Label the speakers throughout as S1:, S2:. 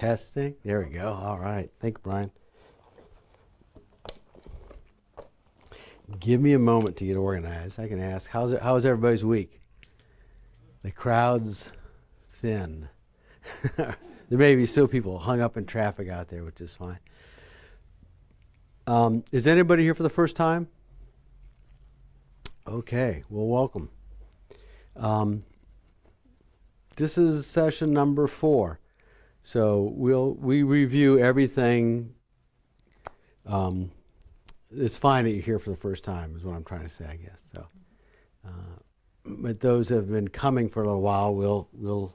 S1: Testing. There we go. All right. Thank you, Brian. Give me a moment to get organized. I can ask, how's everybody's week? The crowd's thin. There may be still people hung up in traffic out there, which is fine. Is anybody here for the first time? Okay. Well, welcome. This is session number 4. So we review everything. It's fine that you're here for the first time, is what I'm trying to say, I guess. So, but those who have been coming for a little while, we'll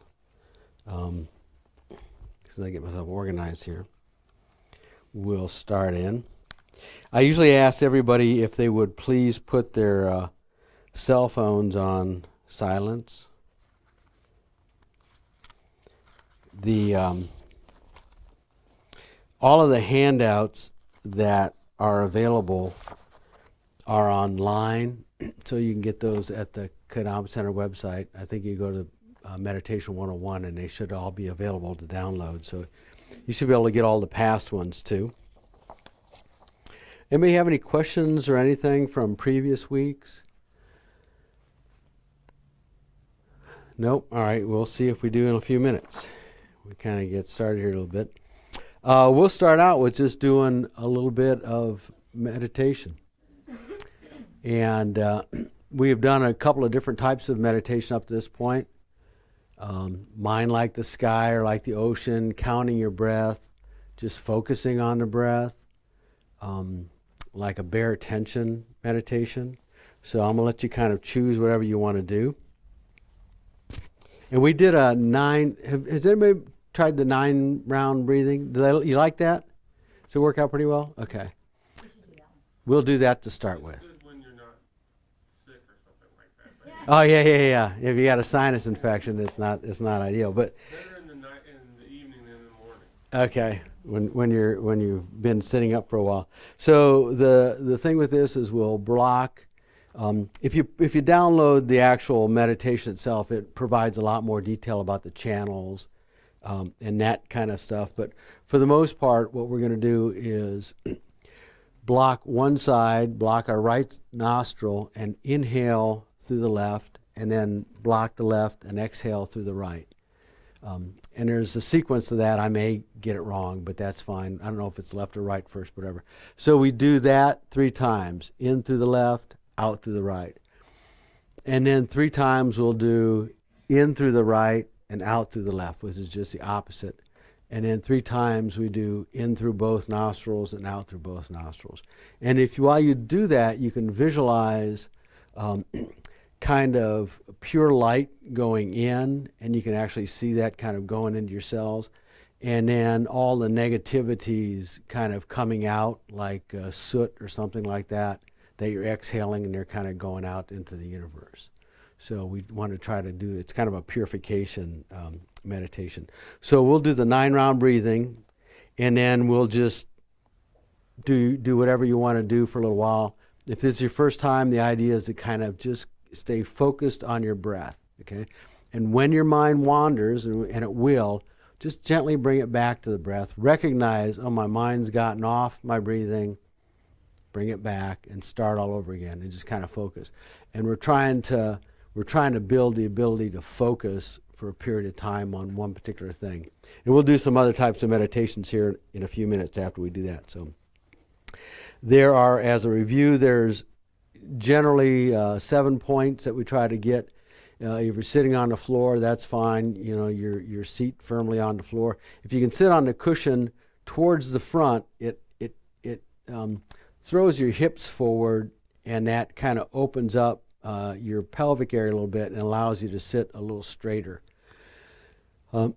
S1: as soon as I get myself organized here, we'll start in. I usually ask everybody if they would please put their cell phones on silence. All of the handouts that are available are online, so you can get those at the Kadam Center website. I think you go to Meditation 101 and they should all be available to download, so you should be able to get all the past ones too. Anybody have any questions or anything from previous weeks? Nope. All right, we'll see if we do in a few minutes. We kind of get started here a little bit. We'll start out with just doing a little bit of meditation. And we have done a couple of different types of meditation up to this point. Mind like the sky or like the ocean, counting your breath, just focusing on the breath, like a bare attention meditation. So I'm going to let you kind of choose whatever you want to do. And we did a 9, has anybody tried the 9-round breathing? You like that? Does it work out pretty well? Okay. We'll do that to start with.
S2: When you're not sick or something like that.
S1: Oh yeah. If you got a sinus infection, it's not ideal. But
S2: better in the night, in the evening than in the morning.
S1: Okay, when you've been sitting up for a while. So the thing with this is we'll block. If you download the actual meditation itself, it provides a lot more detail about the channels and that kind of stuff. But for the most part, what we're going to do is block one side, block our right nostril, and inhale through the left, and then block the left and exhale through the right. And there's a sequence to that. I may get it wrong, but that's fine. I don't know if it's left or right first, whatever. So we do that 3 times, in through the left, out through the right. And then 3 times we'll do in through the right and out through the left, which is just the opposite. And then 3 times we do in through both nostrils and out through both nostrils. And while you do that, you can visualize kind of pure light going in, and you can actually see that kind of going into your cells. And then all the negativities kind of coming out like soot or something like that you're exhaling, and they're kind of going out into the universe. So we want to try to do, it's kind of a purification meditation. So we'll do the 9-round breathing, and then we'll just do whatever you want to do for a little while. If this is your first time, the idea is to kind of just stay focused on your breath, okay? And when your mind wanders, and it will, just gently bring it back to the breath. Recognize, oh, my mind's gotten off my breathing. Bring it back and start all over again, and just kind of focus. And we're trying to build the ability to focus for a period of time on one particular thing. And we'll do some other types of meditations here in a few minutes after we do that. So there are, as a review, there's generally 7 points that we try to get. If you're sitting on the floor, that's fine. You know, your seat firmly on the floor. If you can sit on the cushion towards the front, it throws your hips forward, and that kind of opens up your pelvic area a little bit and allows you to sit a little straighter.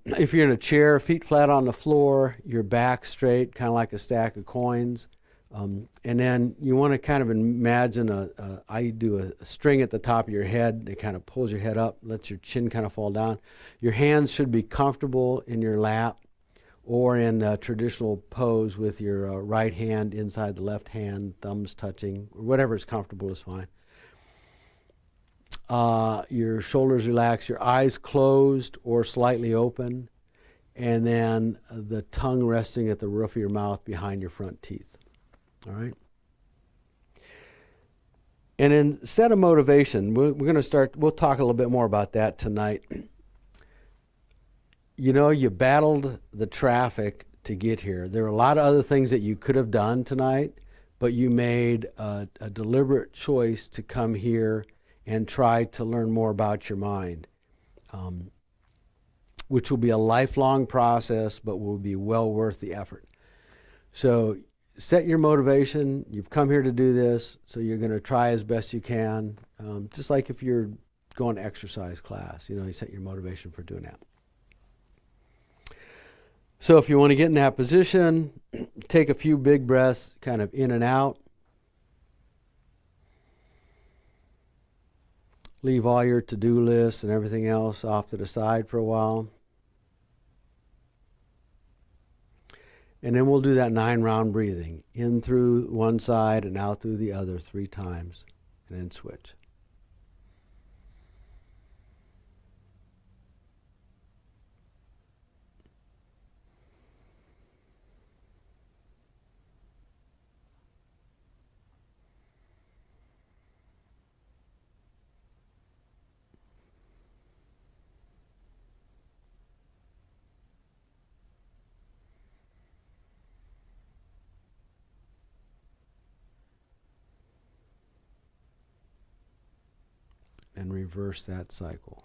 S1: If you're in a chair, feet flat on the floor, your back straight, kind of like a stack of coins. And then you want to kind of imagine I do a string at the top of your head. It kind of pulls your head up, lets your chin kind of fall down. Your hands should be comfortable in your lap or in a traditional pose with your right hand inside the left hand, thumbs touching, or whatever is comfortable is fine. Your shoulders relaxed, your eyes closed or slightly open, and then the tongue resting at the roof of your mouth behind your front teeth. All right? And instead of motivation, we're going to start, we'll talk a little bit more about that tonight. You know, you battled the traffic to get here. There are a lot of other things that you could have done tonight, but you made a deliberate choice to come here and try to learn more about your mind, which will be a lifelong process, but will be well worth the effort. So set your motivation. You've come here to do this, so you're going to try as best you can, just like if you're going to exercise class. You set your motivation for doing that. So if you want to get in that position, take a few big breaths kind of in and out. Leave all your to-do lists and everything else off to the side for a while. And then we'll do that 9-round breathing. In through one side and out through the other 3 times. And then switch. And reverse that cycle.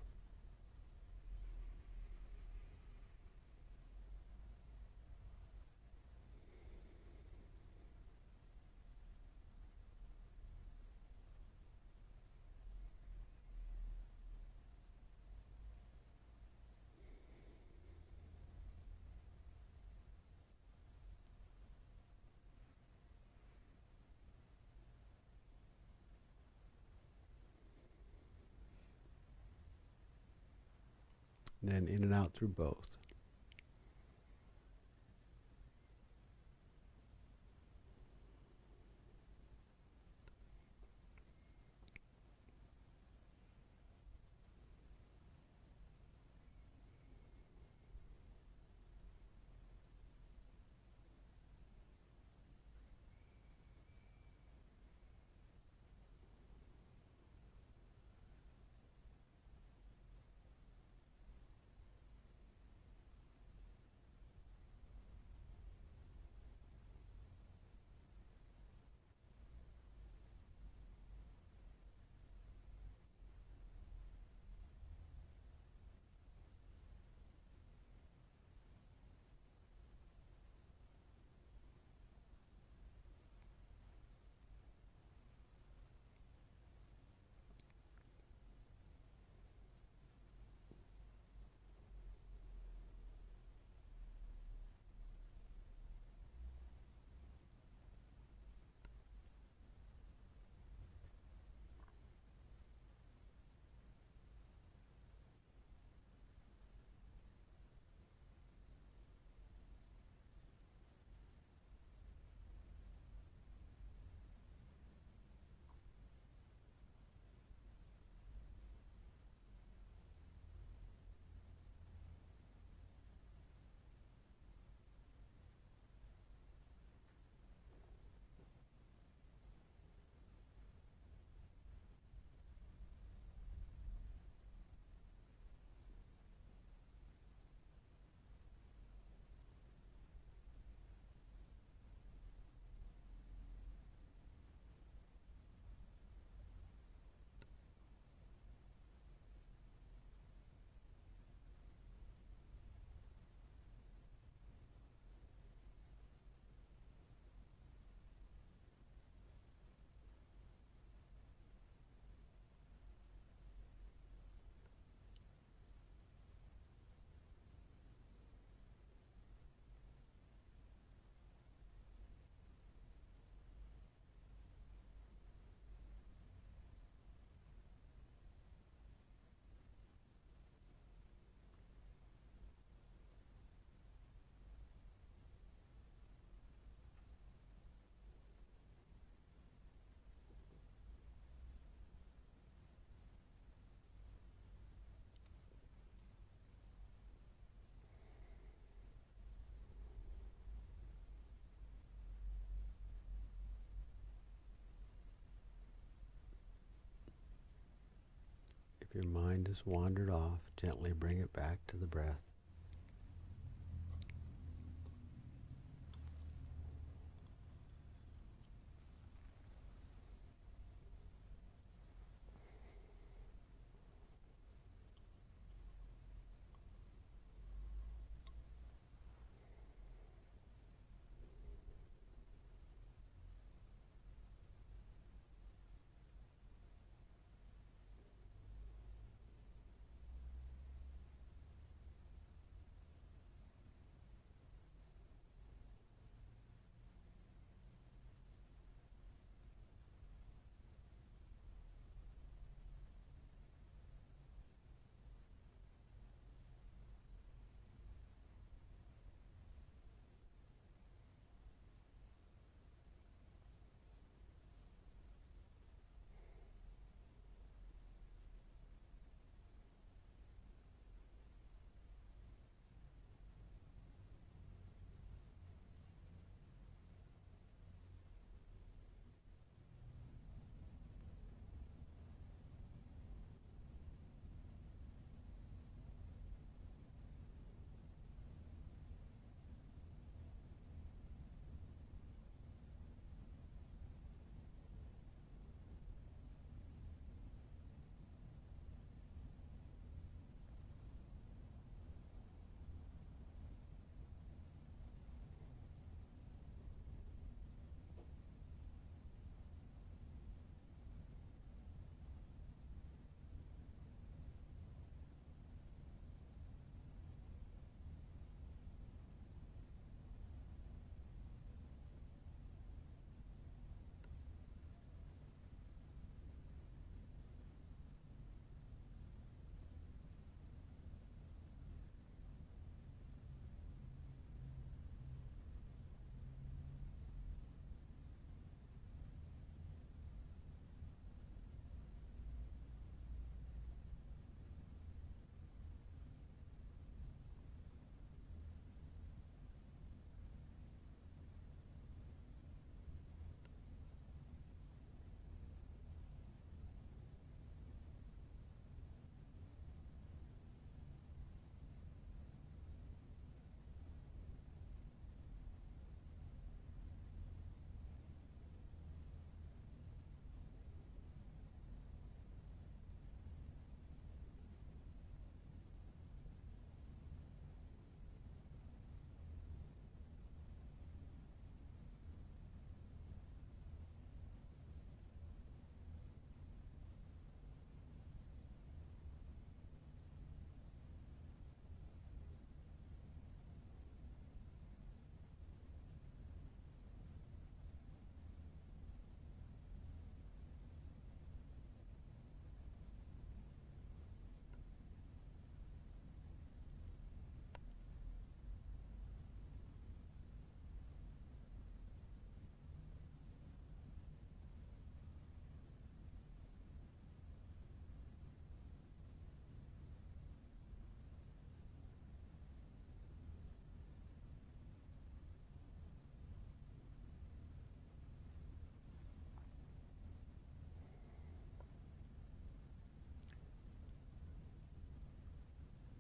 S1: And then in and out through both. If your mind has wandered off, gently bring it back to the breath.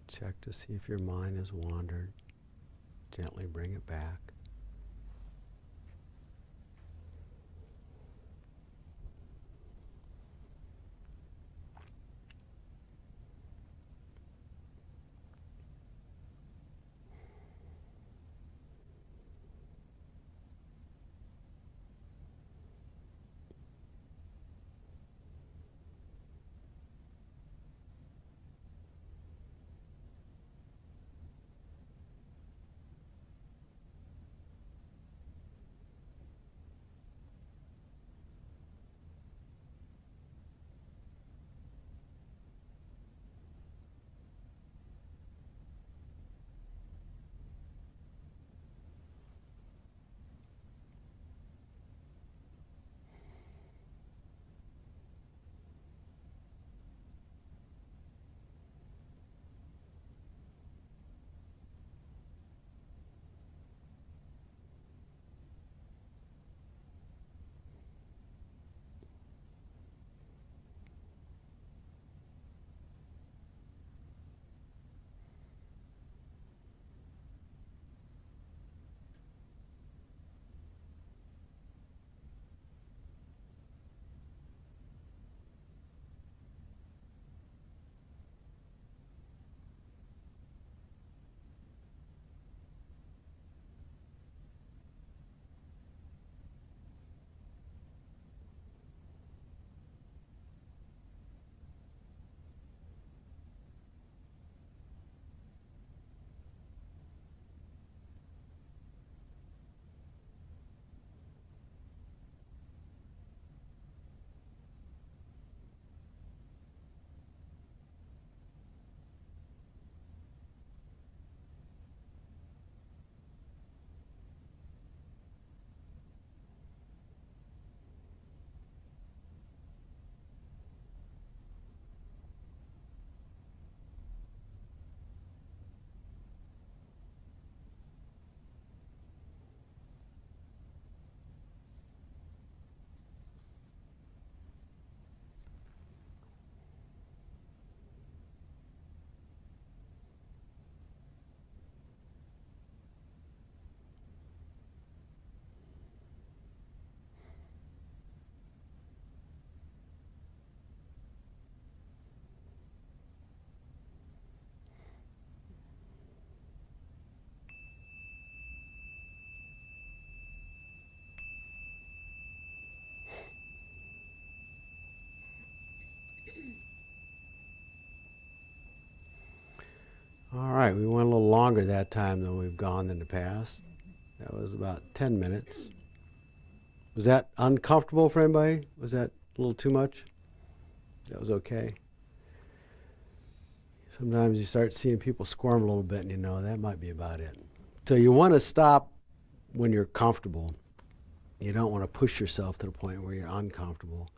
S1: Check to see if your mind has wandered. Gently bring it back. right, we went a little longer that time than we've gone in the past. That was about 10 minutes. Was that uncomfortable for anybody? Was that a little too much? That was okay. Sometimes you start seeing people squirm a little bit and you know that might be about it. So you want to stop when you're comfortable. You don't want to push yourself to the point where you're uncomfortable.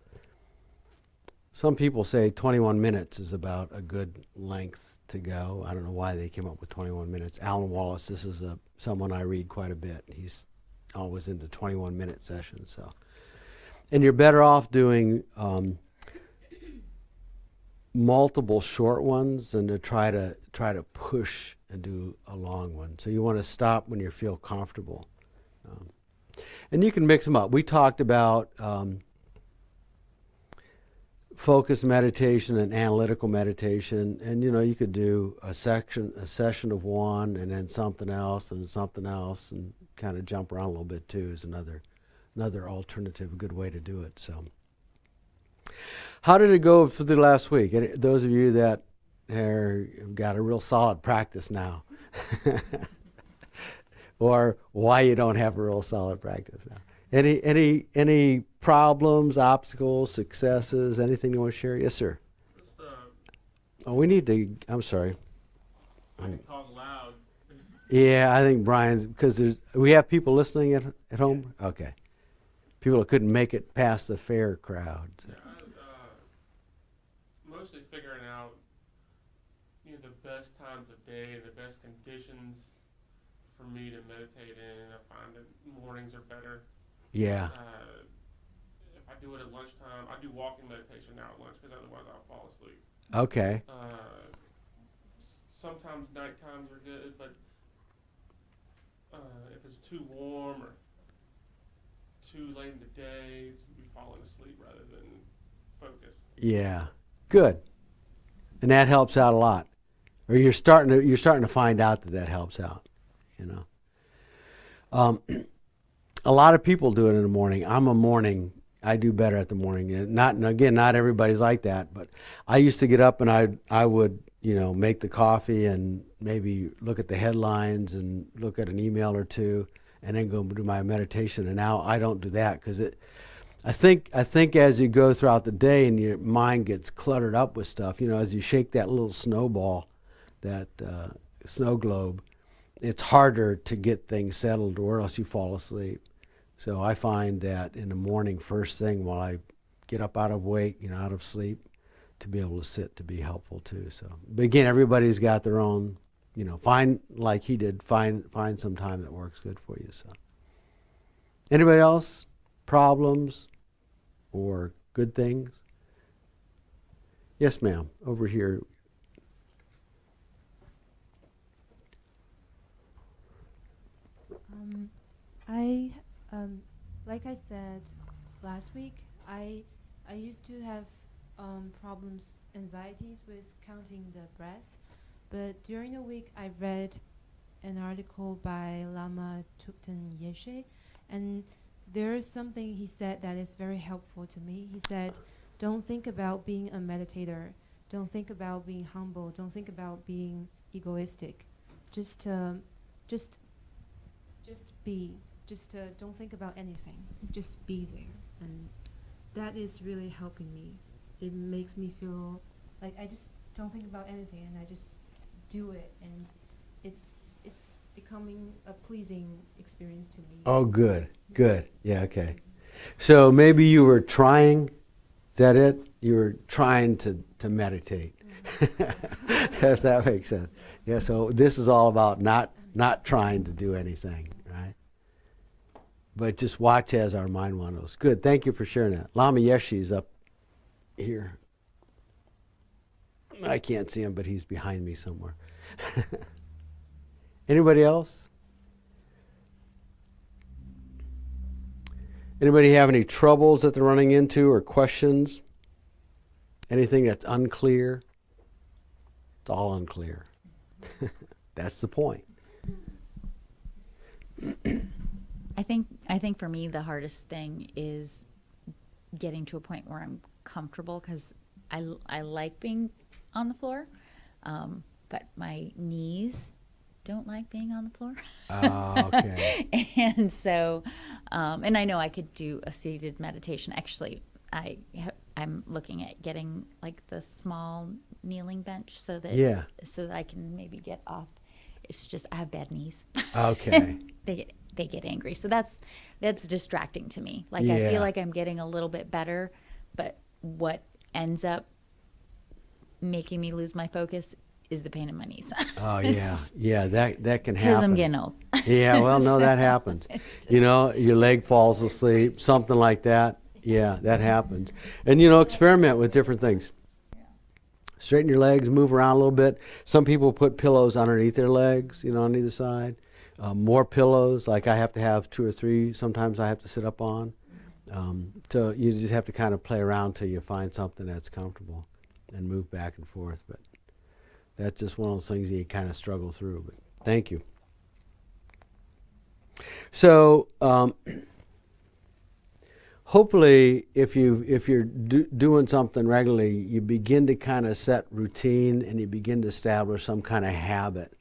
S1: Some people say 21 minutes is about a good length to go. I don't know why they came up with 21 minutes. Alan Wallace, this is someone I read quite a bit. He's always into 21-minute sessions. So, and you're better off doing multiple short ones than to try to push and do a long one. So you want to stop when you feel comfortable. And you can mix them up. We talked about focused meditation and analytical meditation, and you could do a session of one and then something else and kind of jump around a little bit too is another alternative, good way to do it. So how did it go for the last week? Those of you that have got a real solid practice now, or why you don't have a real solid practice now. Any problems, obstacles, successes, anything you want to share? Yes, sir.
S2: Just,
S1: We need to, I'm sorry.
S2: talk loud.
S1: Yeah, I think Brian's, because we have people listening at home? Okay. People that couldn't make it past the fair crowd. So.
S2: Yeah, mostly figuring out, the best times of day and the best conditions for me to meditate in. I find that mornings are better.
S1: Yeah.
S2: If I do it at lunchtime, I do walking meditation now at lunch because otherwise I'll fall asleep.
S1: Okay.
S2: Sometimes night times are good, but if it's too warm or too late in the day, it's be falling asleep rather than focused.
S1: Yeah. Good. And that helps out a lot. Or you're starting to find out that helps out, A lot of people do it in the morning. I do better at the morning. Not everybody's like that, but I used to get up and I would, make the coffee and maybe look at the headlines and look at an email or two and then go do my meditation. And now I don't do that because I think as you go throughout the day and your mind gets cluttered up with stuff, as you shake that little snowball, that snow globe, it's harder to get things settled or else you fall asleep. So I find that in the morning, first thing while I get up out of sleep, to be able to sit to be helpful too. So, but again, everybody's got their own, find, like he did, find some time that works good for you. So, anybody else? Problems or good things? Yes, ma'am. Over here.
S3: Like I said last week, I used to have problems, anxieties with counting the breath, but during the week I read an article by Lama Thupten Yeshe, and there is something he said that is very helpful to me. He said, don't think about being a meditator, don't think about being humble, don't think about being egoistic, just be. Don't think about anything. Just be there. And that is really helping me. It makes me feel like I just don't think about anything and I just do it. And it's becoming a pleasing experience to me.
S1: Oh, good. Good. Yeah, okay. So maybe you were trying, is that it? You were trying to meditate. If that makes sense. Yeah, so this is all about not trying to do anything. But just watch as our mind wanders. Good. Thank you for sharing that. Lama Yeshe is up here. I can't see him, but he's behind me somewhere. Anybody else? Anybody have any troubles that they're running into or questions? Anything that's unclear? It's all unclear. That's the point.
S4: I think for me the hardest thing is getting to a point where I'm comfortable because I like being on the floor, but my knees don't like being on the floor.
S1: Oh, okay.
S4: And so, and I know I could do a seated meditation. Actually, I'm looking at getting like the small kneeling bench so that
S1: Yeah.
S4: I can maybe get off. It's just I have bad knees.
S1: Okay.
S4: They get angry. So that's distracting to me. Like I
S1: Yeah.
S4: feel like I'm getting a little bit better, but what ends up making me lose my focus is the pain in my knees.
S1: Oh yeah. Yeah, that can happen.
S4: Because I'm getting old.
S1: Yeah, well, no, that happens. You know, your leg falls asleep, something like that. Yeah, that happens. And, you know, experiment with different things. Straighten your legs, move around a little bit. Some people put pillows underneath their legs, you know, on either side. More pillows, like I have to have 2 or 3. Sometimes I have to sit up on. So you just have to kind of play around till you find something that's comfortable and move back and forth. But that's just one of those things you kind of struggle through. But thank you. So hopefully, if you're doing something regularly, you begin to kind of set routine and you begin to establish some kind of habit.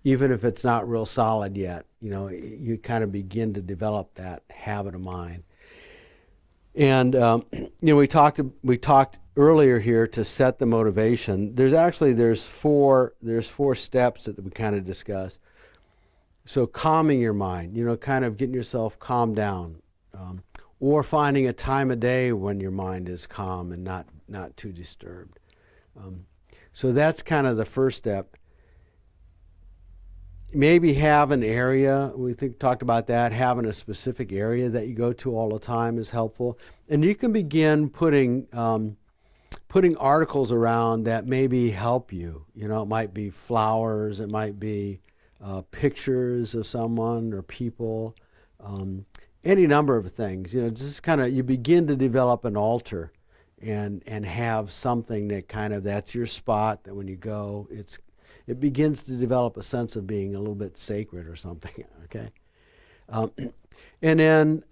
S1: Even if it's not real solid yet, you know, you kind of begin to develop that habit of mind. And you know, we talked earlier here to set the motivation. There's four steps that we kind of discussed. So calming your mind, you know, kind of getting yourself calmed down, or finding a time of day when your mind is calm and not too disturbed. So that's kind of the first step. Maybe have an area, talked about that, having a specific area that you go to all the time is helpful. And you can begin putting articles around that maybe help you. You know, it might be flowers, it might be pictures of someone or people, any number of things. You know, just kind of, you begin to develop an altar and have something that kind of, that's your spot, that when you go, it begins to develop a sense of being a little bit sacred or something, okay? And then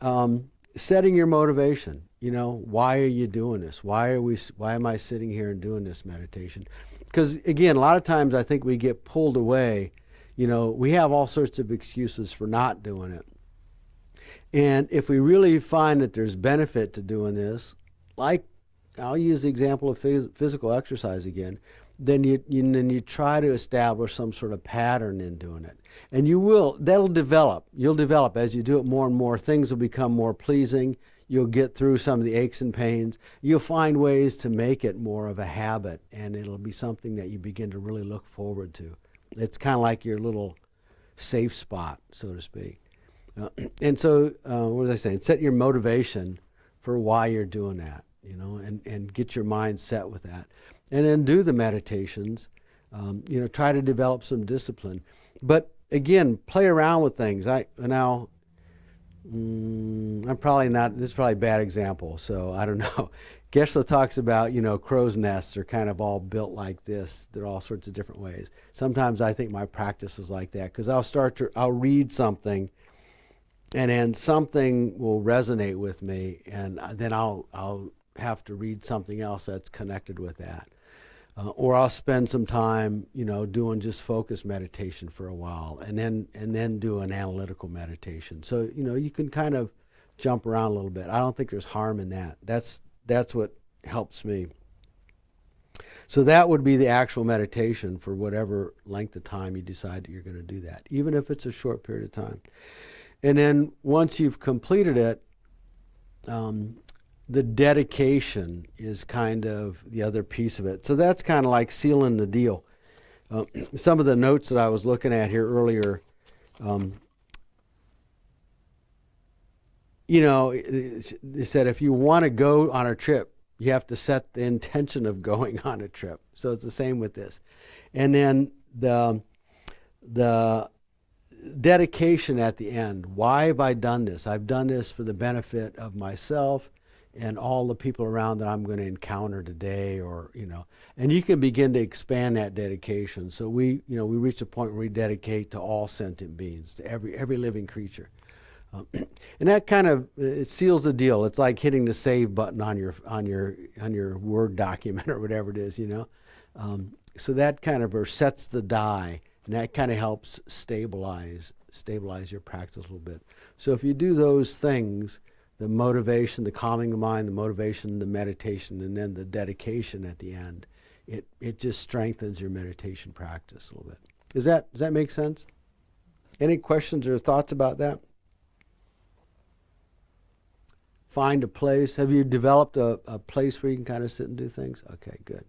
S1: setting your motivation. You know, why are you doing this? Why am I sitting here and doing this meditation? Because again, a lot of times I think we get pulled away. You know, we have all sorts of excuses for not doing it. And if we really find that there's benefit to doing this, like I'll use the example of physical exercise again, then you try to establish some sort of pattern in doing it. And that'll develop. You'll develop as you do it more and more. Things will become more pleasing. You'll get through some of the aches and pains. You'll find ways to make it more of a habit, and it'll be something that you begin to really look forward to. It's kind of like your little safe spot, so to speak. And so, what was I saying? Set your motivation for why you're doing that, you know, and get your mind set with that. And then do the meditations, you know, try to develop some discipline. But again, play around with things. I'm probably not, this is probably a bad example, so I don't know. Geshe talks about, you know, crow's nests are kind of all built like this. There are all sorts of different ways. Sometimes I think my practice is like that, because I'll read something, and then something will resonate with me, and then I'll have to read something else that's connected with that. Or I'll spend some time, you know, doing just focused meditation for a while, and then do an analytical meditation. So, you know, you can kind of jump around a little bit. I don't think there's harm in that. That's what helps me. So that would be the actual meditation for whatever length of time you decide that you're going to do that, even if it's a short period of time. And then once you've completed it, the dedication is kind of the other piece of it. So that's kind of like sealing the deal. Some of the notes that I was looking at here earlier, you know, they said if you want to go on a trip, you have to set the intention of going on a trip. So it's the same with this. And then the dedication at the end. Why have I done this? I've done this for the benefit of myself and all the people around that I'm going to encounter today, or, you know, and you can begin to expand that dedication. So we reach a point where we dedicate to all sentient beings, to every living creature. And that kind of, it seals the deal. It's like hitting the save button on your Word document or whatever it is, you know. So that kind of resets the die, and that kind of helps stabilize your practice a little bit. So if you do those things, the motivation, the calming the mind, the motivation, the meditation, and then the dedication at the end, it just strengthens your meditation practice a little bit. Does that make sense? Any questions or thoughts about that? Find a place. Have you developed a place where you can kind of sit and do things? Okay, good.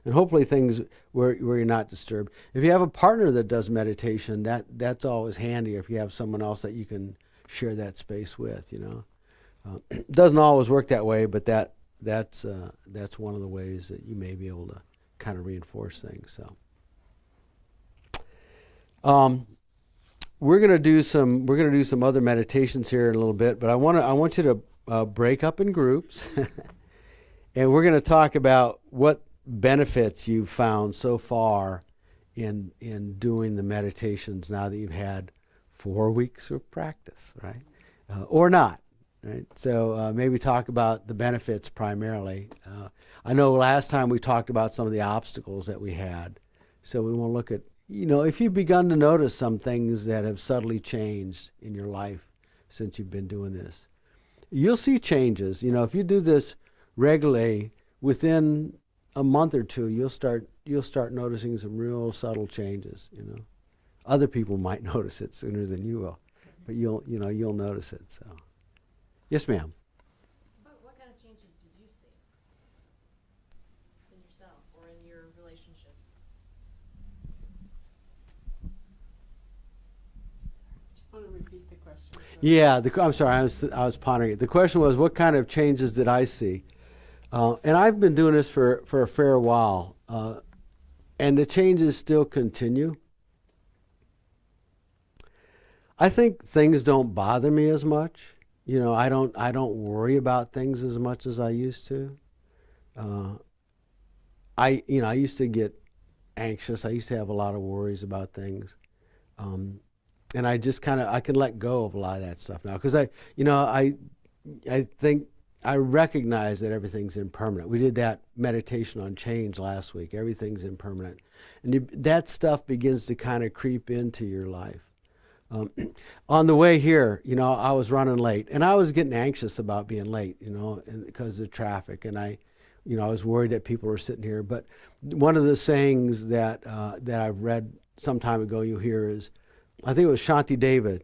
S1: And hopefully things where you're not disturbed. If you have a partner that does meditation, that's always handy if you have someone else that you can share that space with, you know. It doesn't always work that way, but that's one of the ways that you may be able to kind of reinforce things. So we're gonna do some other meditations here in a little bit, but I want you to break up in groups, and we're gonna talk about what benefits you've found so far in doing the meditations now that you've had 4 weeks of practice, right? Or not, right? So maybe talk about the benefits primarily. I know last time we talked about some of the obstacles that we had, so we want to look at, you know, if you've begun to notice some things that have subtly changed in your life since you've been doing this. You'll see changes. You know, if you do this regularly, within a month or two, you'll start noticing some real subtle changes, you know. Other people might notice it sooner than you will, but you'll notice it. So, yes, ma'am.
S5: What kind of changes did you see in yourself or in your relationships? I want to repeat the question.
S1: Yeah, I'm sorry, I was pondering it. The question was, what kind of changes did I see? And I've been doing this for a fair while, and the changes still continue. I think things don't bother me as much. You know, I don't worry about things as much as I used to. I used to get anxious. I used to have a lot of worries about things. And I just I can let go of a lot of that stuff now, because I think I recognize that everything's impermanent. We did that meditation on change last week. Everything's impermanent. And that stuff begins to kind of creep into your life. On the way here, you know, I was running late, and I was getting anxious about being late, you know, because of traffic. And I was worried that people were sitting here. But one of the sayings that I've read some time ago, you'll hear is, I think it was Shanti David,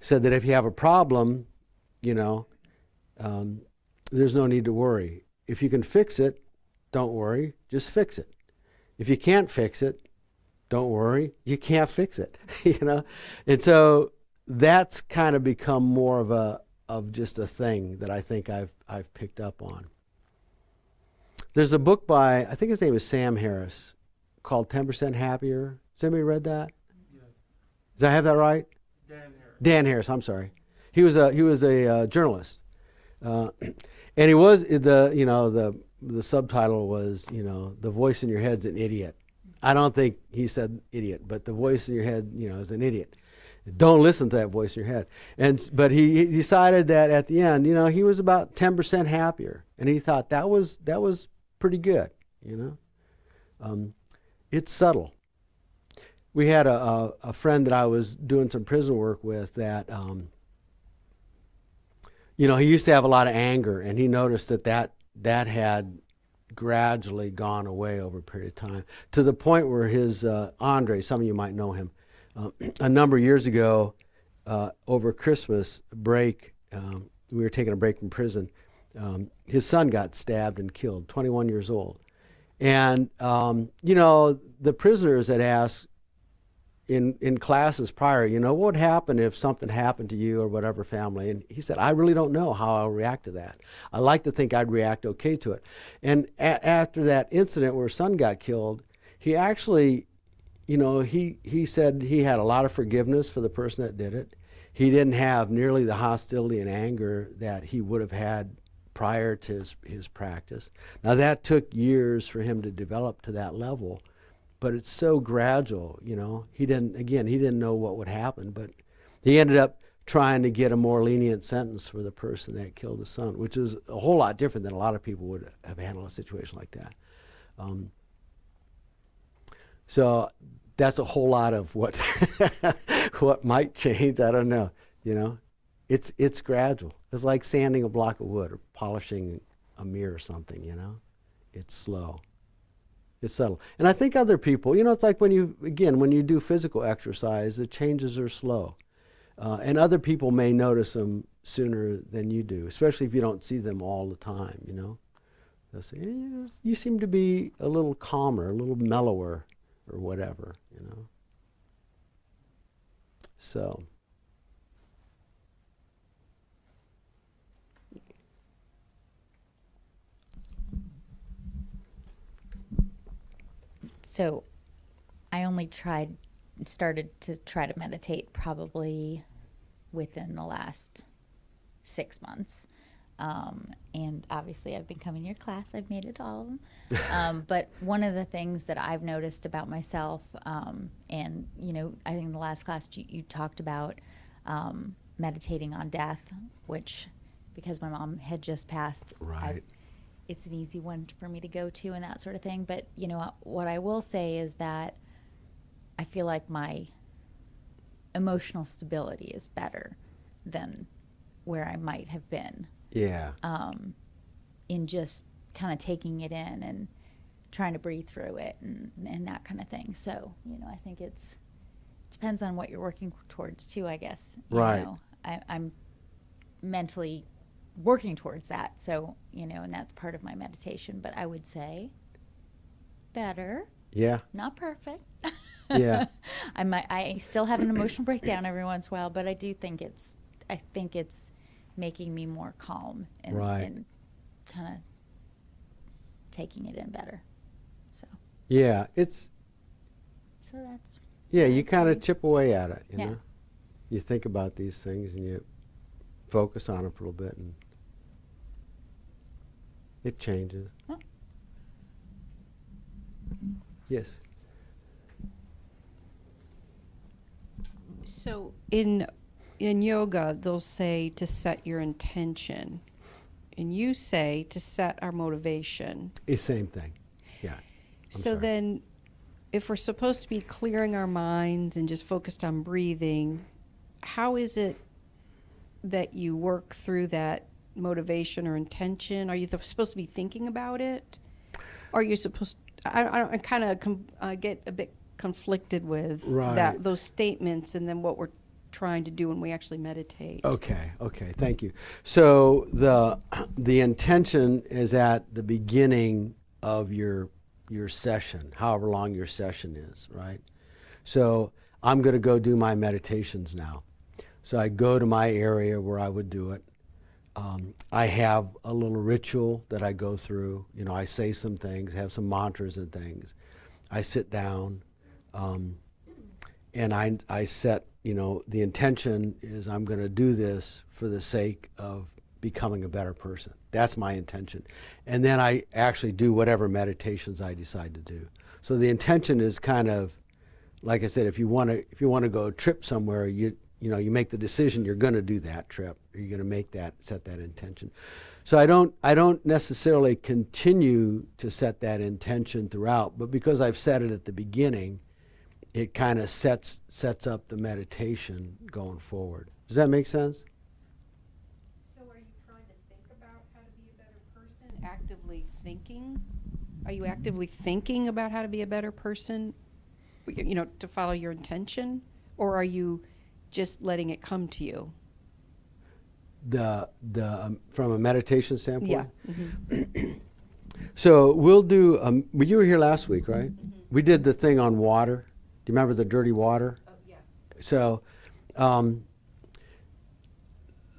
S1: said that if you have a problem, you know, there's no need to worry. If you can fix it, don't worry, just fix it. If you can't fix it, don't worry, you can't fix it, you know? And so that's kind of become more of just a thing that I think I've picked up on. There's a book by, I think his name is Sam Harris, called 10% Happier. Has anybody read that?
S2: Yeah.
S1: Does I have that right?
S2: Dan Harris.
S1: Dan Harris, I'm sorry. He was a journalist. And he was, the subtitle was, you know, the voice in your head's an idiot. I don't think he said idiot, but the voice in your head, you know, is an idiot. Don't listen to that voice in your head. But he decided that at the end, you know, he was about 10% happier, and he thought that was pretty good, you know. It's subtle. We had a friend that I was doing some prison work with that, you know, he used to have a lot of anger, and he noticed that had gradually gone away over a period of time, to the point where his Andre, some of you might know him, a number of years ago, over Christmas break, we were taking a break from prison. His son got stabbed and killed, 21 years old. And, you know, the prisoners had asked in classes prior, you know, what would happen if something happened to you or whatever family? And he said, I really don't know how I'll react to that. I like to think I'd react okay to it. And after that incident where his son got killed, he actually, you know, he said he had a lot of forgiveness for the person that did it. He didn't have nearly the hostility and anger that he would have had prior to his practice. Now that took years for him to develop to that level, but it's so gradual, you know. He didn't know what would happen, but he ended up trying to get a more lenient sentence for the person that killed his son, which is a whole lot different than a lot of people would have handled a situation like that. So that's a whole lot of what what might change. I don't know. You know, it's gradual. It's like sanding a block of wood or polishing a mirror or something. You know, it's slow. It's subtle. And I think other people, you know, it's like when you do physical exercise, the changes are slow. And other people may notice them sooner than you do, especially if you don't see them all the time, you know. They'll say, you seem to be a little calmer, a little mellower, or whatever, you know. So.
S4: So I only started to try to meditate probably within the last 6 months. And obviously I've been coming to your class. I've made it to all of them. But one of the things that I've noticed about myself, and, you know, I think in the last class you talked about meditating on death, which, because my mom had just passed,
S1: Right.
S4: it's an easy one for me to go to and that sort of thing. But, you know, what I will say is that I feel like my emotional stability is better than where I might have been.
S1: Yeah.
S4: In just kind of taking it in and trying to breathe through it and that kind of thing. So, you know, I think it depends on what you're working towards too, I guess.
S1: Right.
S4: You know, I'm mentally working towards that. So, you know, and that's part of my meditation. But I would say better,
S1: Yeah.
S4: not perfect.
S1: Yeah.
S4: I still have an emotional breakdown every once in a while, but I think it's making me more calm and,
S1: Right.
S4: and kind of taking it in better. So
S1: Yeah.
S4: that's
S1: Yeah, you
S4: I'd
S1: kind of
S4: say.
S1: chip away at it, you
S4: Yeah.
S1: know. You think about these things and you focus on them for a little bit, and it changes.
S4: Huh.
S1: Yes.
S6: So in yoga, they'll say to set your intention, and you say to set our motivation.
S1: It's same thing. Yeah.
S6: So
S1: sorry.
S6: then, if we're supposed to be clearing our minds and just focused on breathing, how is it that you work through that motivation or intention? Are you supposed to be thinking about it? Or are you supposed? I kind of get a bit conflicted with
S1: Right.
S6: those statements and then what we're trying to do when we actually meditate.
S1: Okay, thank you. So the intention is at the beginning of your session, however long your session is, right? So I'm going to go do my meditations now. So I go to my area where I would do it. I have a little ritual that I go through. You know, I say some things, have some mantras and things. I sit down, and I set, you know, the intention is I'm going to do this for the sake of becoming a better person. That's my intention. And then I actually do whatever meditations I decide to do. So the intention is kind of, like I said, if you want to go trip somewhere, you make the decision you're going to do that trip, or you're going to set that intention. So I don't necessarily continue to set that intention throughout, but because I've set it at the beginning, it kind of sets up the meditation going forward. Does that make sense?
S6: So are you trying to think about how to be a better person? Actively thinking? Are you actively thinking about how to be a better person, you know, to follow your intention? Or are you just letting it come to you?
S1: From a meditation standpoint?
S6: Yeah. Mm-hmm.
S1: So we'll do, you were here last week, right? Mm-hmm. We did the thing on water. Do you remember the dirty water?
S6: Oh, yeah.
S1: So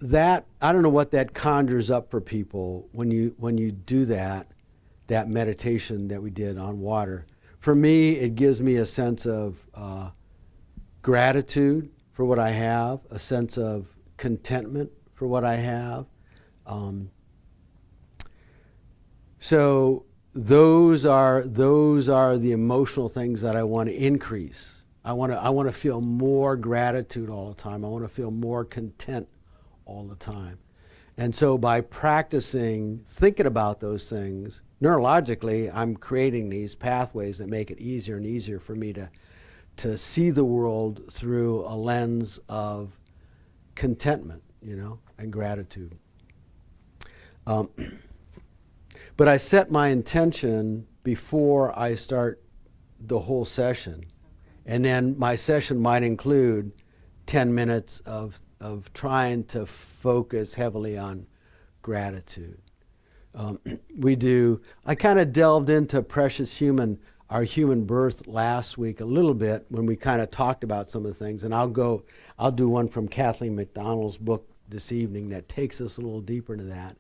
S1: that, I don't know what that conjures up for people when you do that meditation that we did on water. For me, it gives me a sense of gratitude for what I have, a sense of contentment for what I have. So those are the emotional things that I want to increase. I want to feel more gratitude all the time. I want to feel more content all the time. And so by practicing thinking about those things neurologically, I'm creating these pathways that make it easier and easier for me to see the world through a lens of contentment, and gratitude. But I set my intention before I start the whole session. And then my session might include 10 minutes of trying to focus heavily on gratitude. I kind of delved into our human birth last week a little bit when we kind of talked about some of the things. And I'll do one from Kathleen McDonald's book this evening that takes us a little deeper into that.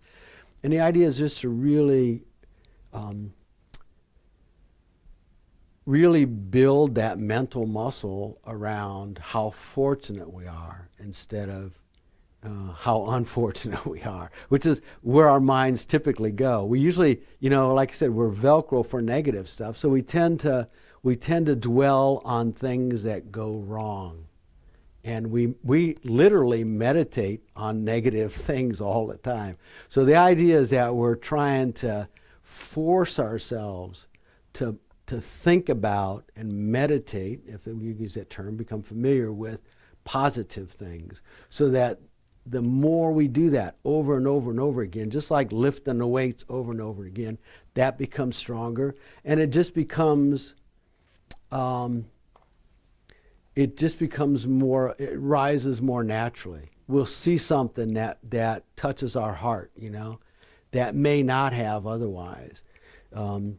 S1: And the idea is just to really build that mental muscle around how fortunate we are instead of how unfortunate we are, which is where our minds typically go. We usually, like I said, we're Velcro for negative stuff, so we tend to dwell on things that go wrong. And we literally meditate on negative things all the time. So the idea is that we're trying to force ourselves to think about and meditate, if we use that term, become familiar with positive things, so that the more we do that over and over and over again, just like lifting the weights over and over again, that becomes stronger, and it just becomes more, it rises more naturally. We'll see something that touches our heart, that may not have otherwise. The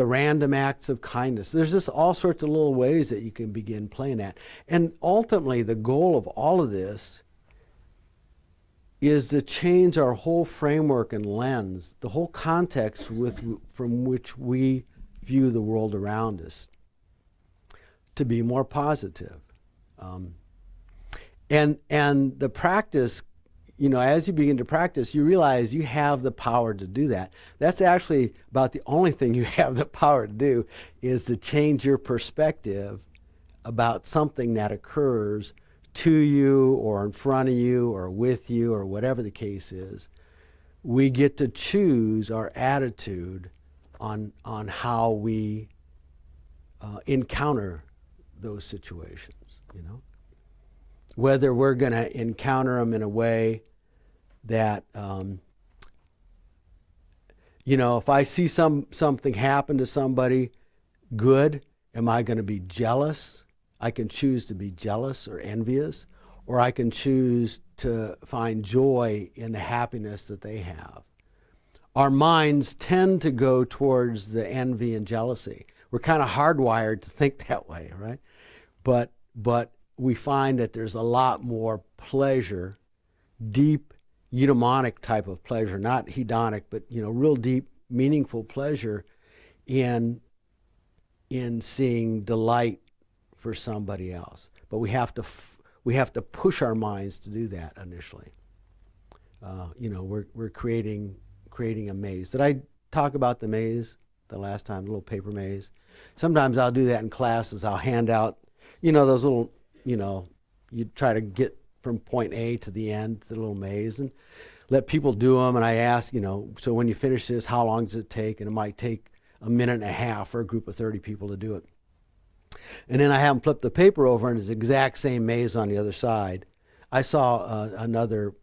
S1: random acts of kindness. There's just all sorts of little ways that you can begin playing at. And ultimately, the goal of all of this is to change our whole framework and lens, the whole context from which we view the world around us, to be more positive. And the practice, as you begin to practice, you realize you have the power to do that. That's actually about the only thing you have the power to do, is to change your perspective about something that occurs to you or in front of you or with you or whatever the case is. We get to choose our attitude on how we encounter those situations, Whether we're going to encounter them in a way that, if I see something happen to somebody good, am I going to be jealous? I can choose to be jealous or envious, or I can choose to find joy in the happiness that they have. Our minds tend to go towards the envy and jealousy. We're kind of hardwired to think that way, right? But we find that there's a lot more pleasure, deep eudaimonic type of pleasure, not hedonic, but real deep, meaningful pleasure in seeing delight for somebody else. But we have to push our minds to do that initially. We're creating a maze. Did I talk about the maze the last time, the little paper maze? Sometimes I'll do that in classes. I'll hand out, those little, you try to get from point A to the end, the little maze, and let people do them. And I ask, so when you finish this, how long does it take? And it might take a minute and a half for a group of 30 people to do it. And then I have them flip the paper over, and it's the exact same maze on the other side. I saw another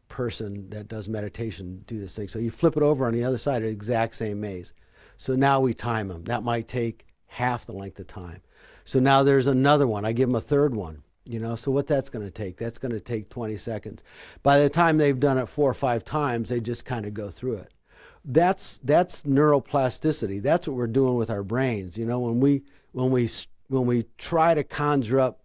S1: person that does meditation do this thing. So you flip it over on the other side, the exact same maze. So now we time them. That might take half the length of time. So now there's another one. I give them a third one. So what that's going to take? That's going to take 20 seconds. By the time they've done it 4 or 5 times, they just kind of go through it. That's neuroplasticity. That's what we're doing with our brains. When we try to conjure up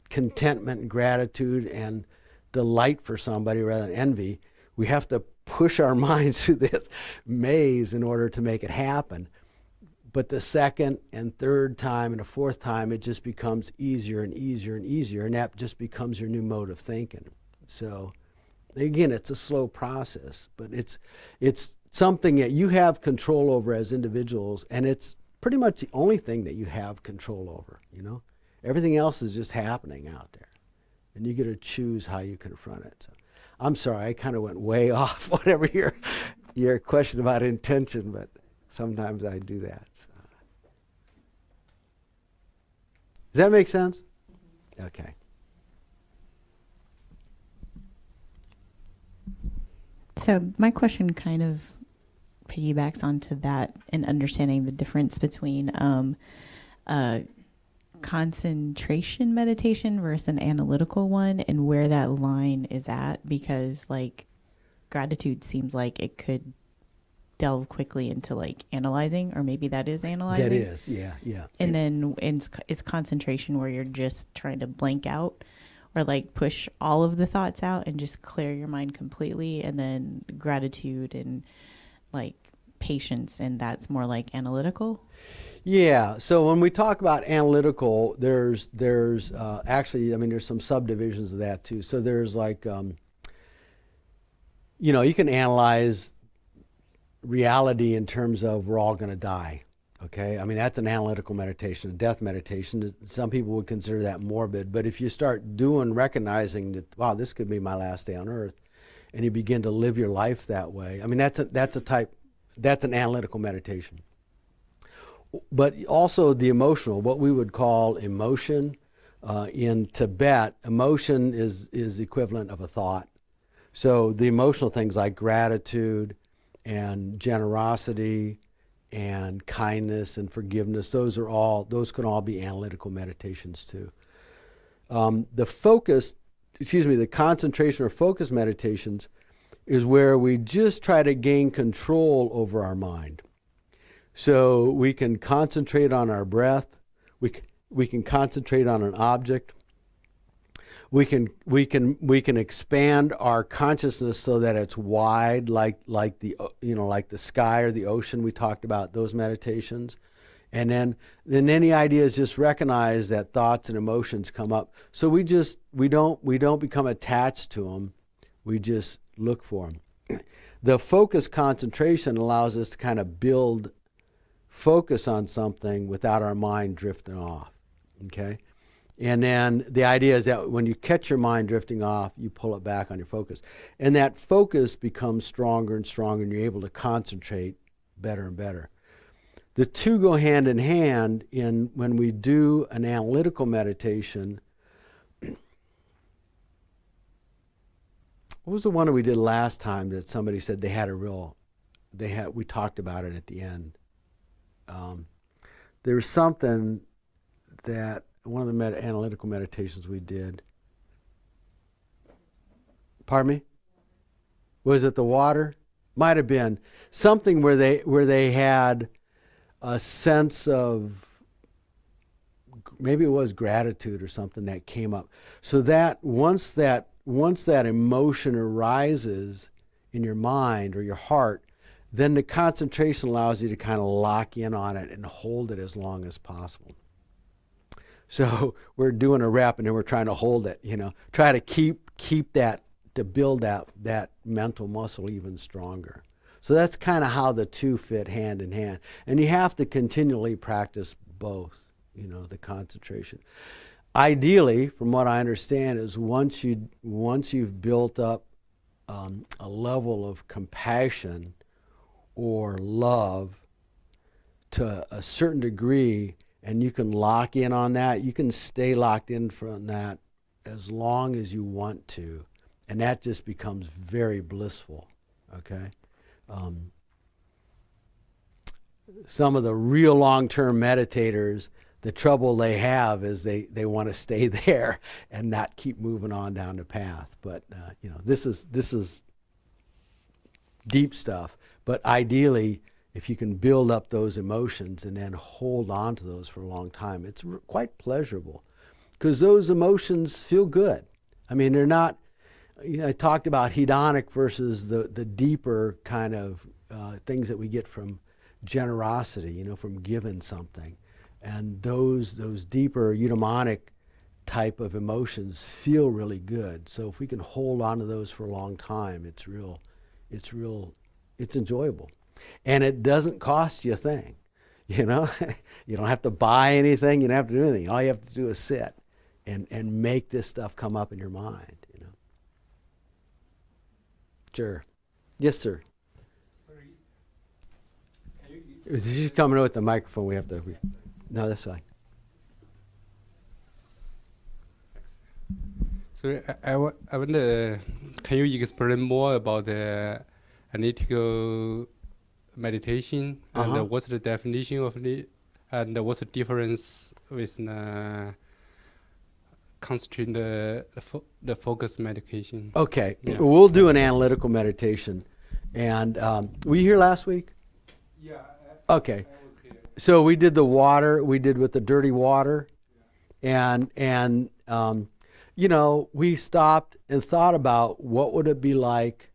S1: contentment and gratitude and delight for somebody rather than envy, we have to push our minds through this maze in order to make it happen. But the second and third time and the fourth time, it just becomes easier and easier and easier, and that just becomes your new mode of thinking. So again, it's a slow process, but it's something that you have control over as individuals, and it's pretty much the only thing that you have control over, Everything else is just happening out there, and you get to choose how you confront it. So I'm sorry, I kind of went way off whatever your question about intention, but sometimes I do that. So. Does that make sense? Okay.
S7: So my question kind of piggybacks onto that and understanding the difference between concentration meditation versus an analytical one and where that line is at, because like gratitude seems like it could delve quickly into like analyzing, or maybe that is analyzing.
S1: That is, yeah.
S7: And then is concentration where you're just trying to blank out or like push all of the thoughts out and just clear your mind completely. And then gratitude and like patience, and that's more like analytical.
S1: Yeah. So when we talk about analytical, there's actually, I mean, there's some subdivisions of that too. So there's like, you can analyze reality in terms of we're all going to die. Okay. I mean, that's an analytical meditation, a death meditation. Some people would consider that morbid, but if you start recognizing that, wow, this could be my last day on earth, and you begin to live your life that way, I mean, that's an analytical meditation. But also the emotional, what we would call emotion. In Tibet, emotion is equivalent of a thought. So the emotional things like gratitude and generosity and kindness and forgiveness, those can all be analytical meditations too. The concentration or focus meditations is where we just try to gain control over our mind. So we can concentrate on our breath. We can concentrate on an object. We can expand our consciousness so that it's wide, like the sky or the ocean. We talked about those meditations, and then any ideas, just recognize that thoughts and emotions come up. So we don't become attached to them. We just look for them. The focus concentration allows us to kind of build focus on something without our mind drifting off. Okay. And then the idea is that when you catch your mind drifting off, you pull it back on your focus. And that focus becomes stronger and stronger, and you're able to concentrate better and better. The two go hand in hand when we do an analytical meditation. What was the one that we did last time that somebody said we talked about it at the end. There was something that one of the analytical meditations we did. Pardon me? Was it the water? Might have been something where they had a sense of, maybe it was gratitude or something that came up. So that once that emotion arises in your mind or your heart, then the concentration allows you to kind of lock in on it and hold it as long as possible. So we're doing a rep and then we're trying to hold it, try to keep that, to build that mental muscle even stronger. So that's kind of how the two fit hand in hand. And you have to continually practice both, the concentration. Ideally, from what I understand, is once you've built up a level of compassion or love to a certain degree, and you can lock in on that, you can stay locked in from that as long as you want to, and that just becomes very blissful. Okay. Some of the real long-term meditators, the trouble they have is they want to stay there and not keep moving on down the path. But this is deep stuff. But ideally, if you can build up those emotions and then hold on to those for a long time, it's quite pleasurable, because those emotions feel good. I mean, they're not. I talked about hedonic versus the deeper kind of things that we get from generosity, from giving something. And those deeper eudaimonic type of emotions feel really good. So if we can hold on to those for a long time, it's enjoyable. And it doesn't cost you a thing. You don't have to buy anything, you don't have to do anything. All you have to do is sit and make this stuff come up in your mind. Sure. Yes, sir.
S2: So
S1: She's coming with the microphone. We have to. No, that's fine.
S8: So I wonder, can you explain more about the analytical meditation
S1: Uh-huh.
S8: and what's the definition of it, and what's the difference with the concentrating the focus meditation?
S1: Okay,
S8: Yeah.
S1: we'll do an analytical meditation. And were you here last week?
S8: Yeah.
S1: Okay. So we did the water. We did with the dirty water, and you know, we stopped and thought about what would it be like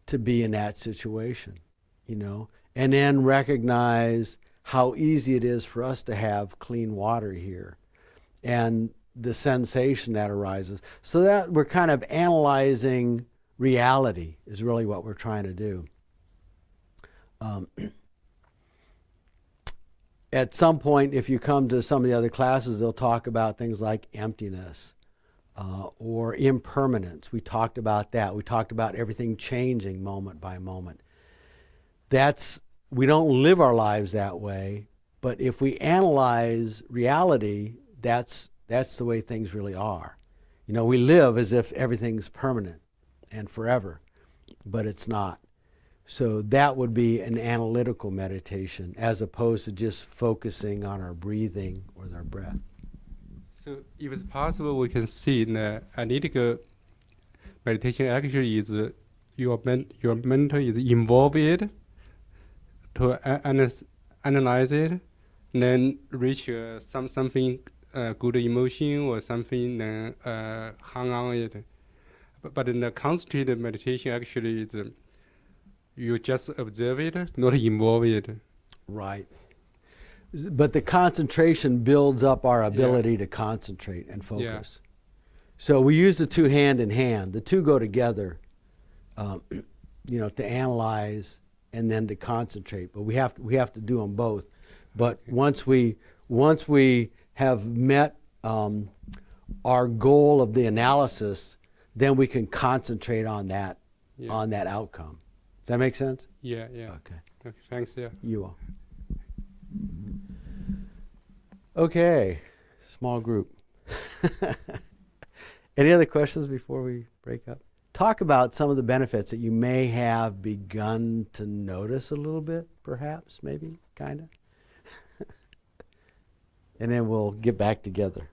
S1: to be in that situation, you know, and then recognize how easy it is for us to have clean water here, and the sensation that arises. So that we're kind of analyzing reality is really what we're trying to do. At some point, if you come to some of the other classes, they'll talk about things like emptiness or impermanence. We talked about that. We talked about everything changing moment by moment. We don't live our lives that way, but if we analyze reality, that's the way things really are. You know, we live as if everything's permanent and forever, but it's not. So that would be an analytical meditation as opposed to just focusing on our breathing or our breath.
S8: So if it's possible, we can see in the analytical meditation actually is your mental is involved to analyze it, and then reach something good emotion or something, then hang on it. But in the concentrated meditation, actually, is you just observe it, not involve it.
S1: Right. But the concentration builds up our ability to concentrate and focus. So we use the two hand in hand. The two go together, you know, to analyze and then to concentrate. But we have to do them both. But once we have met our goal of the analysis, then we can concentrate on that outcome. Does that make sense?
S8: Yeah. Okay, thanks. Yeah.
S1: You will. Okay, small group. Any other questions before we break up? Talk about some of the benefits that you may have begun to notice a little bit, perhaps, maybe, kind of. And then we'll get back together.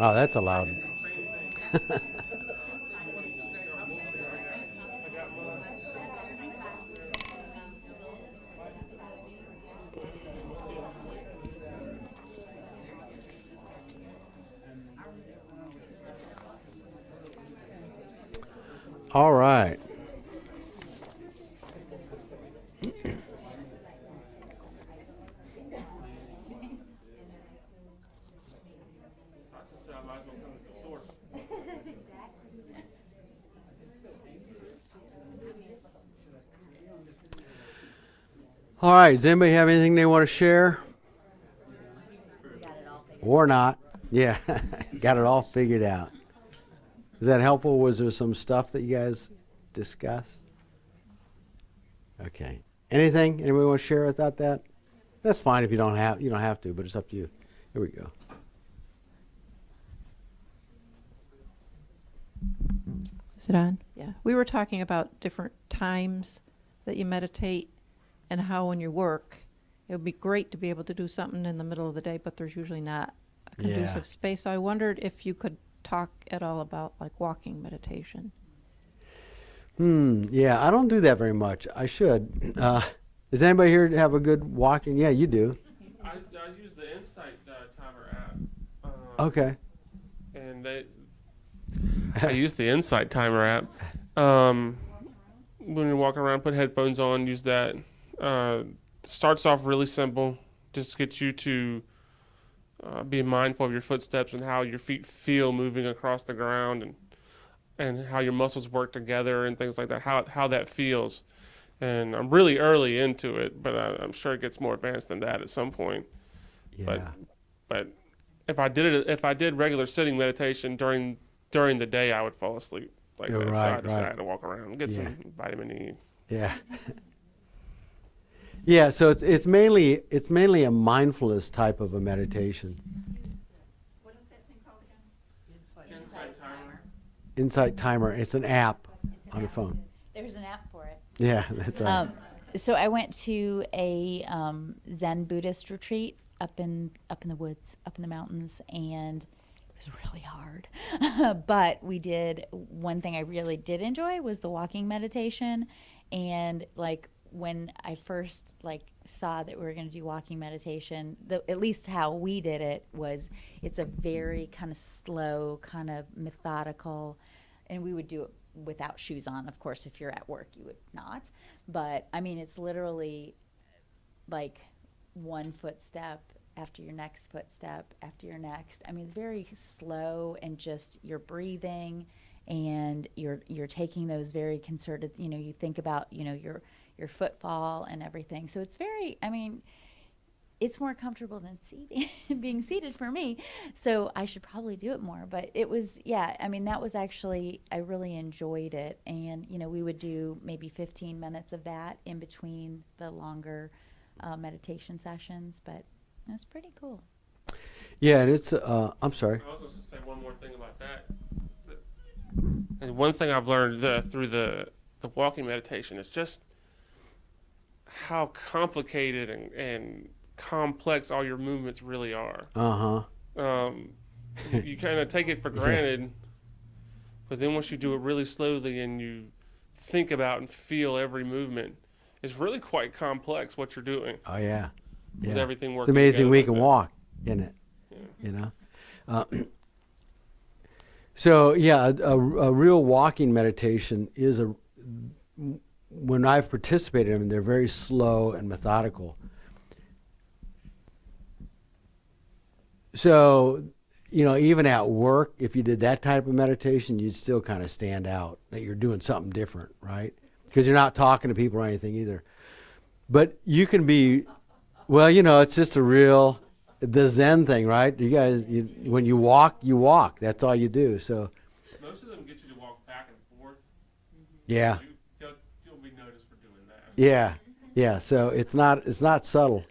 S1: Oh, that's allowed. All right.
S2: I just said I might as well come to the source.
S1: All right. Does anybody have anything they want to share? Or not? Yeah. Got it all figured out. Is that helpful? Was there some stuff that you guys discussed? Okay. Anything? Anybody want to share without that? That's fine if you don't have to, but it's up to you. Here we go.
S9: Is it on? Yeah. We were talking about different times that you meditate and how when you work, it would be great to be able to do something in the middle of the day, but there's usually not a conducive
S1: Yeah.
S9: space. So I wondered if you could talk at all about like walking meditation.
S1: Yeah, I don't do that very much. I should. Does anybody here have a good walking? Yeah, you do.
S2: I use the Insight Timer app.
S1: Okay.
S2: And I use the Insight Timer app. When you're walking around, put headphones on, use that. Starts off really simple, just gets you to be mindful of your footsteps and how your feet feel moving across the ground, and how your muscles work together and things like that, how that feels. And I'm really early into it, but I'm sure it gets more advanced than that at some point.
S1: Yeah.
S2: But if I did regular sitting meditation during the day, I would fall asleep like
S1: Yeah,
S2: that,
S1: right,
S2: side to
S1: right.
S2: side, to walk around, get
S1: Yeah.
S2: some vitamin E.
S1: Yeah. Yeah, so it's mainly a mindfulness type of a meditation.
S5: What is that thing called again?
S2: Insight Timer.
S1: Insight Timer. It's an app on the phone.
S4: There's an app for it.
S1: Yeah, that's right.
S4: So I went to a Zen Buddhist retreat up in the woods, up in the mountains, and it was really hard. But we did one thing I really did enjoy was the walking meditation, and like when I first saw that we were going to do walking meditation, at least how we did it was it's a very kind of slow, kind of methodical, and we would do it without shoes on. Of course, if you're at work, you would not. But I mean, it's literally like one footstep after your next footstep after your next. I mean, it's very slow, and just you're breathing, and you're taking those very concerted. You think about your footfall and everything. So it's very. I mean, it's more comfortable than being seated for me. So I should probably do it more. But it was, yeah, I mean, that was actually, I really enjoyed it. And, we would do maybe 15 minutes of that in between the longer meditation sessions. But it was pretty cool.
S1: Yeah, and it's, I'm sorry.
S2: I was going to say one more thing about that. And one thing I've learned through the walking meditation is just how complicated and complex all your movements really are. You kind of take it for granted, but then once you do it really slowly and you think about and feel every movement, it's really quite complex what you're doing.
S1: Oh, yeah.
S2: With
S1: Yeah.
S2: everything
S1: It's
S2: working
S1: amazing
S2: together
S1: we
S2: like
S1: can
S2: that.
S1: walk, isn't it? So, yeah, a real walking meditation is when I've participated in them, they're very slow and methodical. So, even at work, if you did that type of meditation, you'd still kind of stand out that you're doing something different, right? Because you're not talking to people or anything either. But you can be, well, it's just the Zen thing, right? You guys, when you walk. That's all you do. So,
S2: Most of them get you to walk back and forth.
S1: yeah.
S2: You'll be noticed for doing that.
S1: Yeah. So it's not subtle.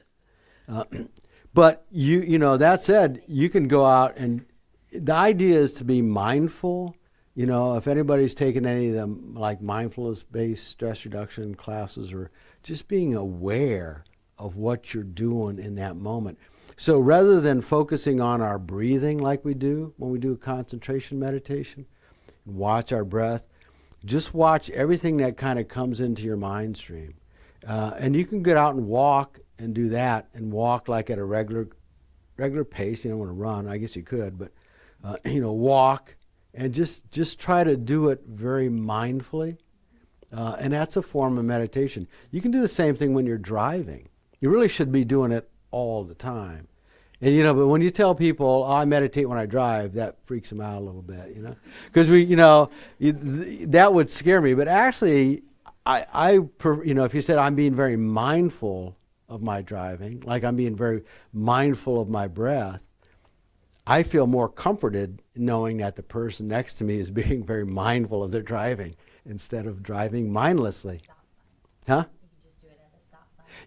S1: But that said, you can go out, and the idea is to be mindful. If anybody's taken any of them like mindfulness-based stress reduction classes, or just being aware of what you're doing in that moment. So rather than focusing on our breathing like we do when we do a concentration meditation, watch our breath, just watch everything that kind of comes into your mind stream. And you can get out and walk and do that, and walk like at a regular pace. You don't want to run, I guess you could, but walk and just try to do it very mindfully. And that's a form of meditation. You can do the same thing when you're driving. You really should be doing it all the time. And but when you tell people, I meditate when I drive, that freaks them out a little bit, because that would scare me. But actually, if you said I'm being very mindful of my driving, like I'm being very mindful of my breath, I feel more comforted knowing that the person next to me is being very mindful of their driving instead of driving mindlessly. Huh?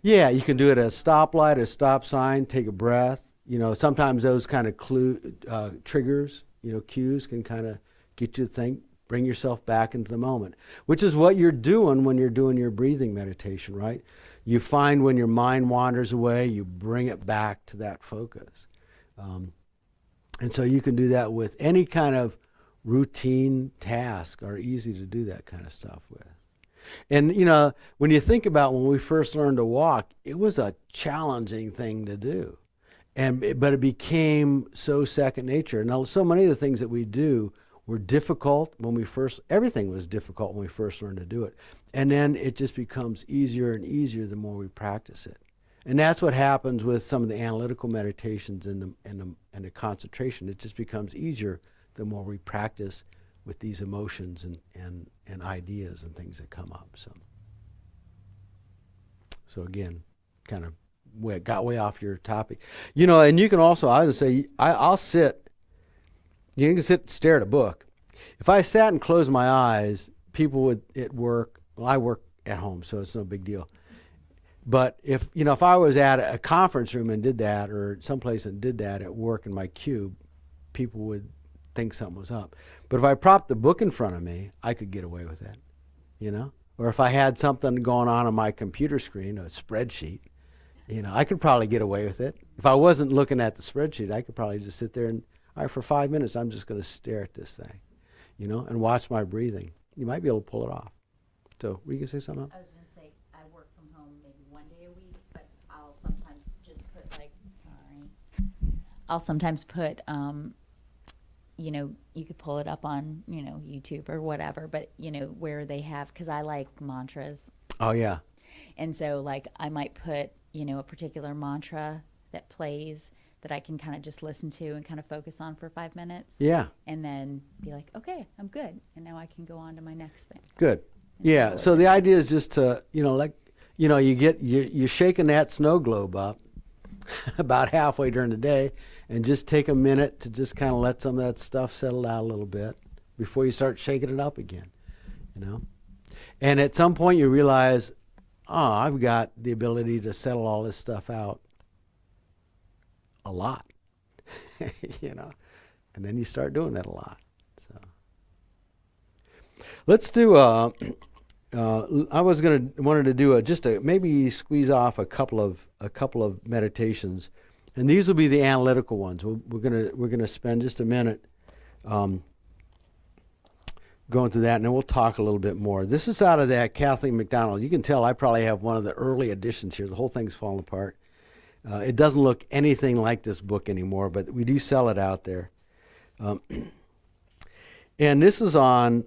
S1: Yeah, you can do it at a stoplight, a stop sign, take a breath. Sometimes those kind of triggers, cues can kind of get you to think, bring yourself back into the moment, which is what you're doing when you're doing your breathing meditation, right? You find when your mind wanders away, you bring it back to that focus. And so you can do that with any kind of routine task, or easy to do that kind of stuff with. And, when you think about when we first learned to walk, it was a challenging thing to do. But it became so second nature. Now, so many of the things that we do were difficult everything was difficult when we first learned to do it. And then it just becomes easier and easier the more we practice it. And that's what happens with some of the analytical meditations and the concentration. It just becomes easier the more we practice with these emotions and ideas and things that come up. So again, kind of got way off your topic. And you can also, I was going to say, I'll sit, you can sit and stare at a book. If I sat and closed my eyes, people would at work, well, I work at home, so it's no big deal. But if I was at a conference room and did that, or someplace and did that at work in my cube, people would think something was up. But if I propped the book in front of me, I could get away with it, Or if I had something going on my computer screen, a spreadsheet, I could probably get away with it. If I wasn't looking at the spreadsheet, I could probably just sit there and, all right, for 5 minutes, I'm just going to stare at this thing, and watch my breathing. You might be able to pull it off. So, were you going to say something else?
S4: I was going to say, I work from home maybe one day a week, but I'll sometimes just put I'll sometimes put, you could pull it up on, YouTube or whatever, but, where they have, because I like mantras.
S1: Oh, yeah.
S4: And so, I might put, a particular mantra that plays that I can kind of just listen to and kind of focus on for 5 minutes.
S1: Yeah.
S4: And then be like, okay, I'm good. And now I can go on to my next thing.
S1: Good. Yeah. So the idea is just to, you're shaking that snow globe up about halfway during the day, and just take a minute to just kind of let some of that stuff settle out a little bit before you start shaking it up again, And at some point you realize, I've got the ability to settle all this stuff out a lot, and then you start doing that a lot. So let's do I wanted to do maybe squeeze off a couple of meditations, and these will be the analytical ones. We're gonna spend just a minute going through that, and then we'll talk a little bit more. This is out of that Kathleen McDonald. You can tell I probably have one of the early editions here. The whole thing's falling apart. It doesn't look anything like this book anymore, but we do sell it out there. And this is on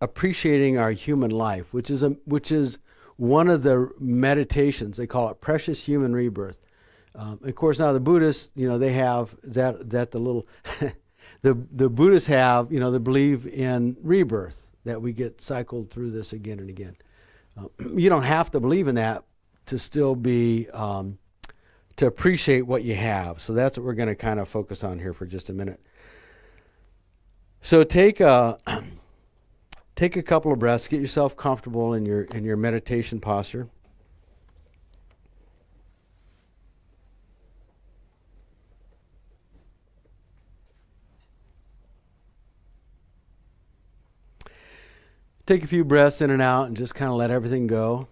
S1: appreciating our human life, which is one of the meditations. They call it Precious Human Rebirth. Of course, now the Buddhists, they have that the little the Buddhists have, they believe in rebirth, that we get cycled through this again and again. You don't have to believe in that to still be to appreciate what you have. So that's what we're going to kind of focus on here for just a minute. So take a couple of breaths, get yourself comfortable in your meditation posture. Take a few breaths in and out and just kind of let everything go.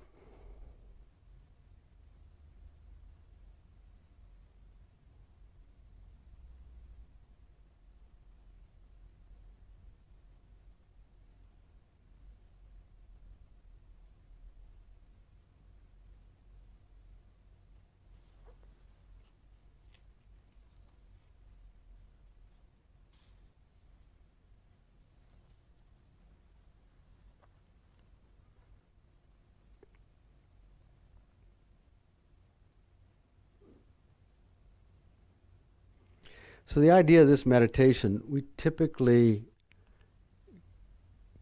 S1: So the idea of this meditation, we typically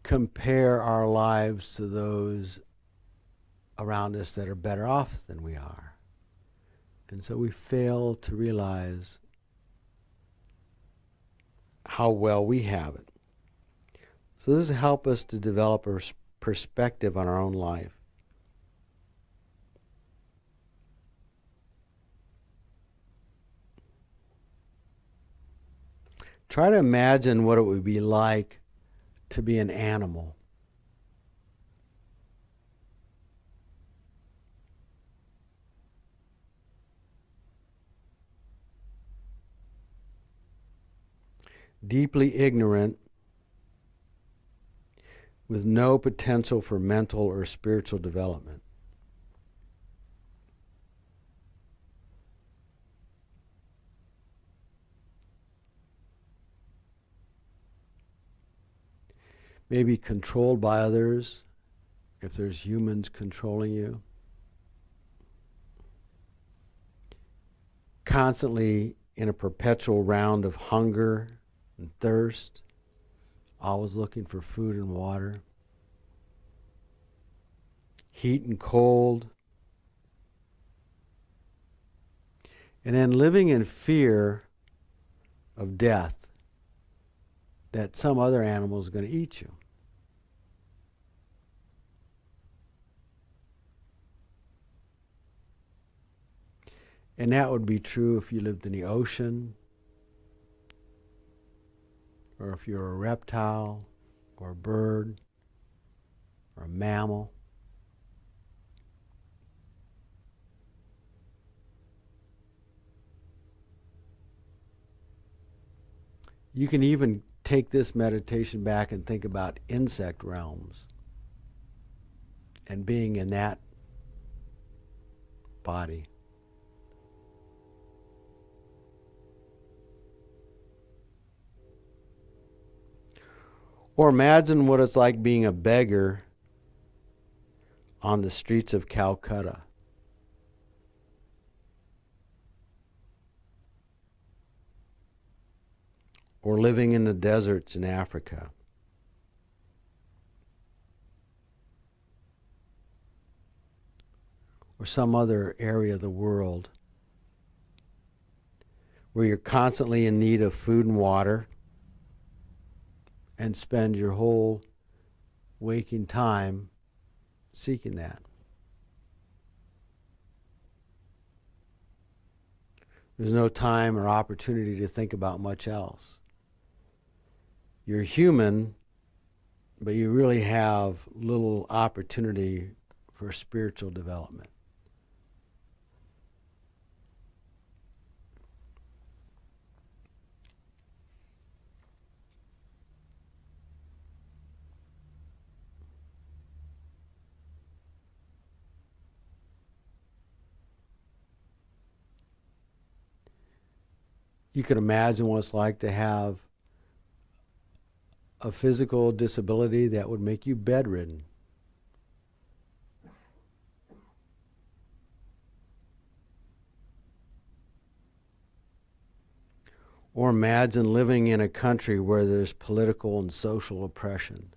S1: compare our lives to those around us that are better off than we are. And so we fail to realize how well we have it. So this will help us to develop a perspective on our own life. Try to imagine what it would be like to be an animal. Deeply ignorant, with no potential for mental or spiritual development. Maybe controlled by others, if there's humans controlling you. Constantly in a perpetual round of hunger and thirst, always looking for food and water. Heat and cold. And then living in fear of death, that some other animal is going to eat you. And that would be true if you lived in the ocean, or if you're a reptile, or a bird, or a mammal. You can even take this meditation back and think about insect realms and being in that body. Or imagine what it's like being a beggar on the streets of Calcutta. Or living in the deserts in Africa. Or some other area of the world where you're constantly in need of food and water and spend your whole waking time seeking that. There's no time or opportunity to think about much else. You're human, but you really have little opportunity for spiritual development. You can imagine what it's like to have a physical disability that would make you bedridden. Or imagine living in a country where there's political and social oppression.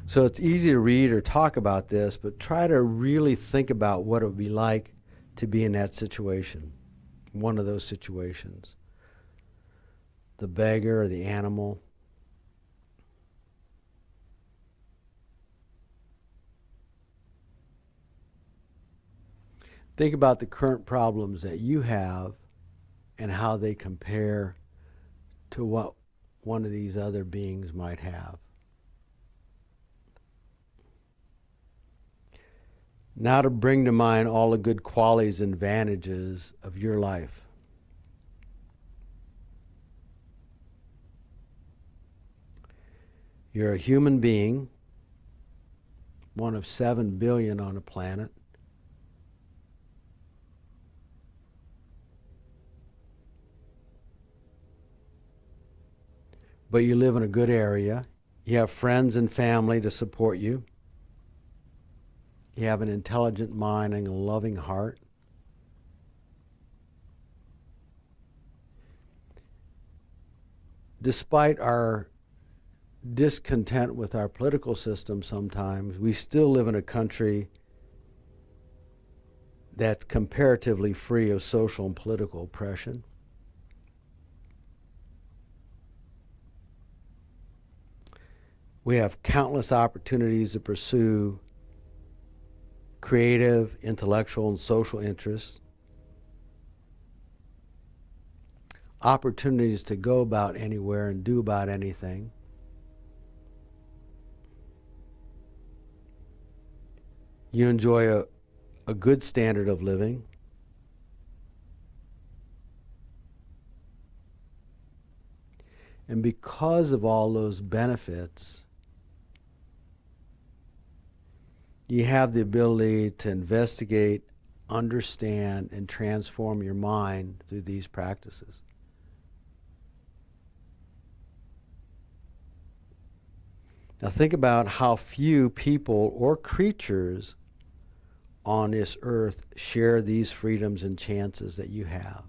S1: So it's easy to read or talk about this, but try to really think about what it would be like to be in that situation, one of those situations. The beggar or the animal. Think about the current problems that you have and how they compare to what one of these other beings might have. Now to bring to mind all the good qualities and advantages of your life. You're a human being, one of 7 billion on the planet. but you live in a good area. You have friends and family to support you. You have an intelligent mind and a loving heart. Despite our discontent with our political system sometimes, we still live in a country that's comparatively free of social and political oppression. We have countless opportunities to pursue creative, intellectual, and social interests. Opportunities to go about anywhere and do about anything. You enjoy a good standard of living. And because of all those benefits, you have the ability to investigate, understand, and transform your mind through these practices. Now think about how few people or creatures on this earth share these freedoms and chances that you have.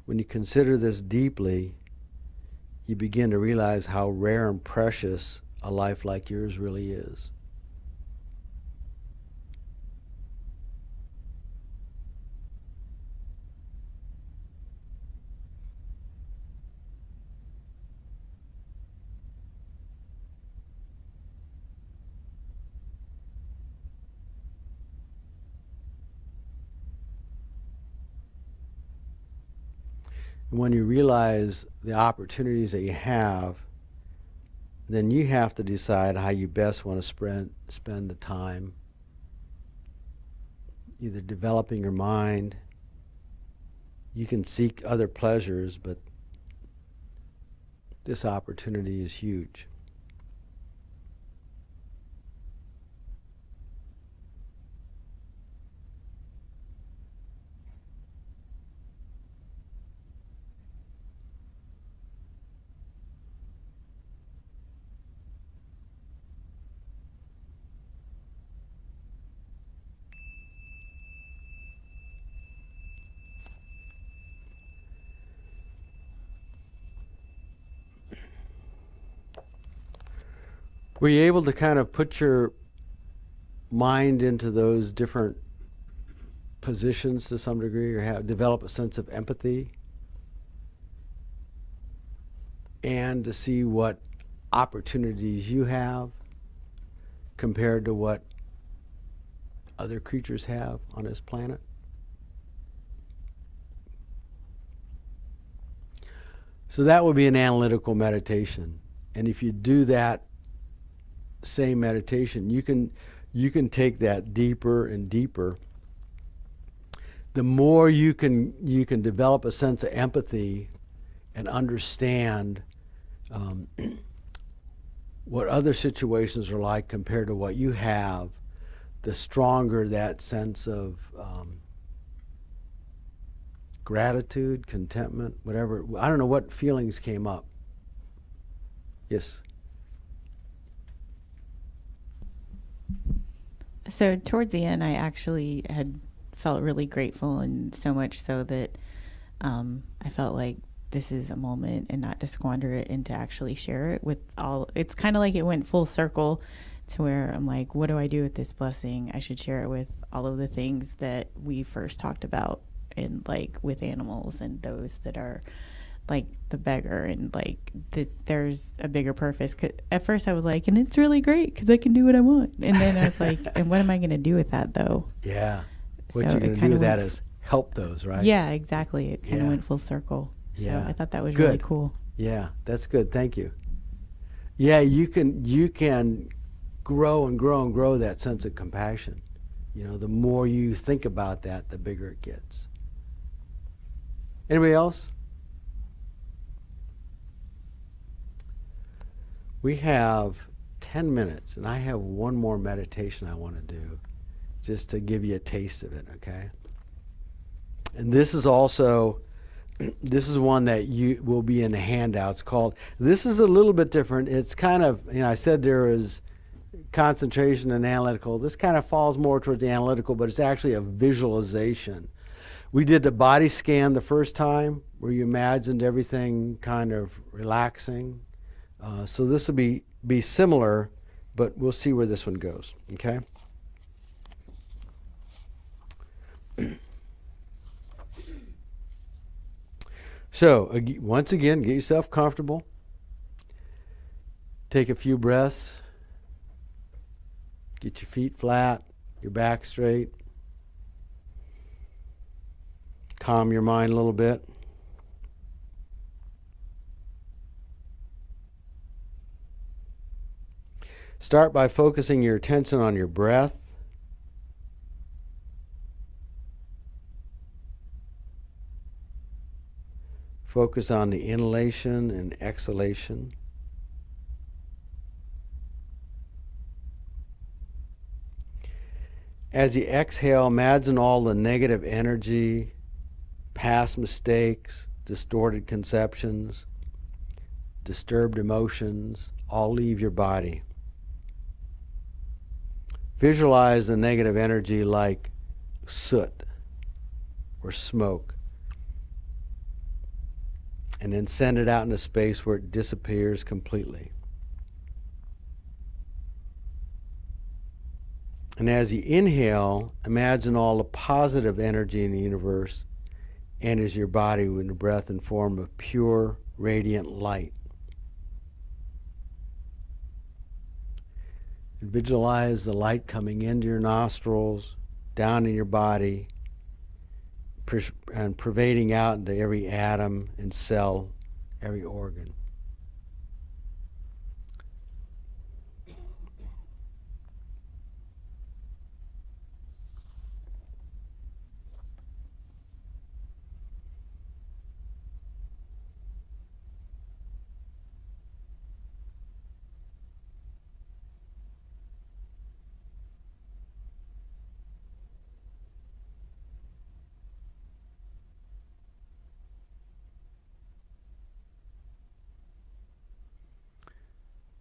S1: When you consider this deeply, you begin to realize how rare and precious a life like yours really is. And when you realize the opportunities that you have, then you have to decide how you best want to spend the time, either developing your mind. You can seek other pleasures, but this opportunity is huge. Were you able to kind of put your mind into those different positions to some degree, or develop a sense of empathy, and to see what opportunities you have compared to what other creatures have on this planet? So that would be an analytical meditation. And if you do that same meditation, you can take that deeper and deeper. The more you can develop a sense of empathy and understand what other situations are like compared to what you have, the stronger that sense of gratitude, contentment, whatever. I don't know what feelings came up. Yes.
S7: So towards the end, I actually had felt really grateful, and so much so that I felt like this is a moment and not to squander it, and to actually share it with all. It's kind of like it went full circle to where I'm like, what do I do with this blessing? I should share it with all of the things that we first talked about, and like with animals and those that are like the beggar, and like there's a bigger purpose. 'Cause at first I was like, and it's really great because I can do what I want, and then I was like, and what am I going to do with that though?
S1: Yeah. What
S7: So
S1: you're going
S7: it
S1: to do
S7: kinda
S1: with that
S7: went
S1: is help those, right?
S7: Yeah, exactly. It kind of
S1: Yeah.
S7: went full circle. So
S1: Yeah.
S7: I thought that was
S1: Good.
S7: really cool.
S1: Yeah, that's good. Thank you. Yeah, you can grow and grow and grow that sense of compassion. You know, the more you think about that, the bigger it gets. Anybody else? We have 10 minutes, and I have one more meditation I want to do just to give you a taste of it, okay? And this is also, this is one that you will be in the handouts called, this is a little bit different. It's kind of, I said there is concentration and analytical. This kind of falls more towards the analytical, but it's actually a visualization. We did the body scan the first time where you imagined everything kind of relaxing. So this will be similar, but we'll see where this one goes, okay? So once again, get yourself comfortable. Take a few breaths. Get your feet flat, your back straight. Calm your mind a little bit. Start by focusing your attention on your breath. Focus on the inhalation and exhalation. As you exhale, imagine all the negative energy, past mistakes, distorted conceptions, disturbed emotions, all leave your body. Visualize the negative energy like soot or smoke, and then send it out into space where it disappears completely. And as you inhale, imagine all the positive energy in the universe enters your body with the breath in form of pure, radiant light. And visualize the light coming into your nostrils, down in your body, and pervading out into every atom and cell, every organ.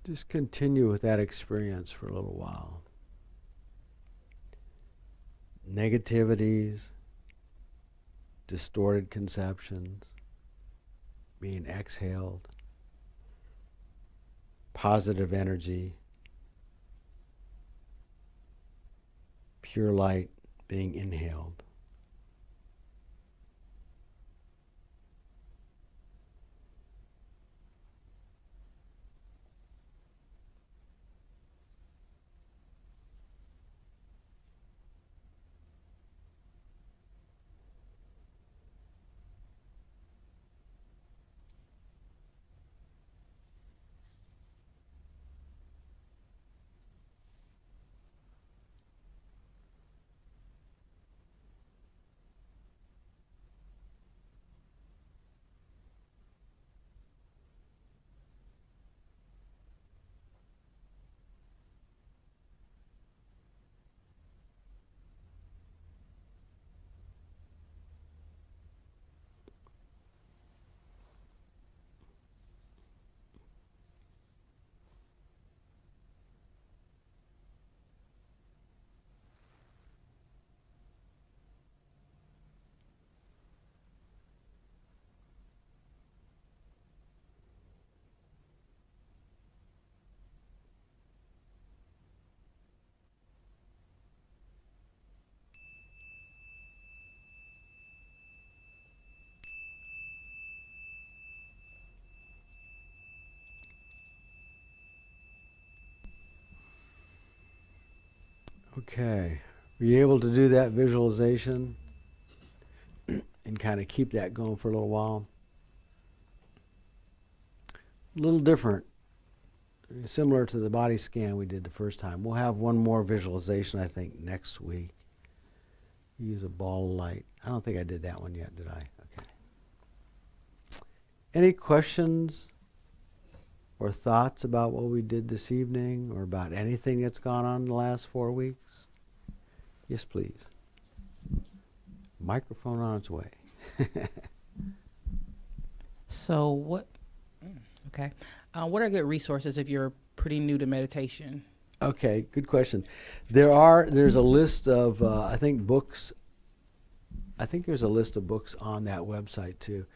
S1: Just continue with that experience for a little while. Negativities, distorted conceptions being exhaled, positive energy, pure light being inhaled. Okay, were you able to do that visualization and kind of keep that going for a little while? A little different, similar to the body scan we did the first time. We'll have one more visualization, I think, next week. Use a ball of light. I don't think I did that one yet, did I? Okay. Any questions or thoughts about what we did this evening or about anything that's gone on in the last 4 weeks? Yes, please. Microphone on its way.
S10: So what? Okay. What are good resources if you're pretty new to meditation?
S1: Okay, good question. There's a list of I think books. I think there's a list of books on that website too.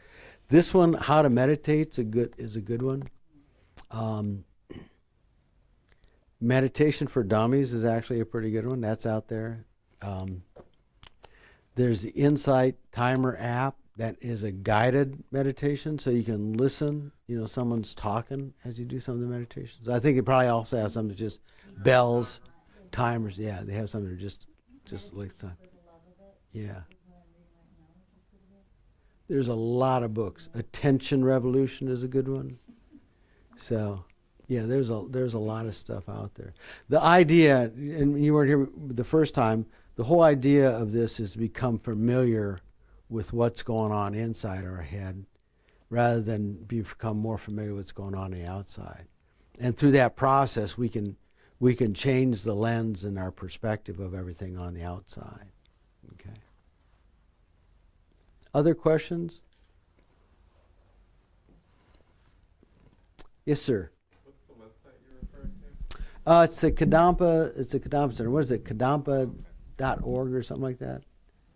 S1: This one, How to Meditate, is a good one. Meditation for Dummies is actually a pretty good one. That's out there. There's the Insight Timer app that is a guided meditation, so you can listen. Someone's talking as you do some of the meditations. I think they probably also have some that's just bells, timers. Yeah, they have some that are just like time. Yeah. There's a lot of books. Attention Revolution is a good one. So, yeah, there's a lot of stuff out there. The idea, and you weren't here the first time, the whole idea of this is to become familiar with what's going on inside our head rather than become more familiar with what's going on the outside. And through that process, we can change the lens and our perspective of everything on the outside. Okay. Other questions? Yes, sir.
S2: What's the website you're referring to?
S1: It's the Kadampa Center. What is it? Kadampa.org or something like that?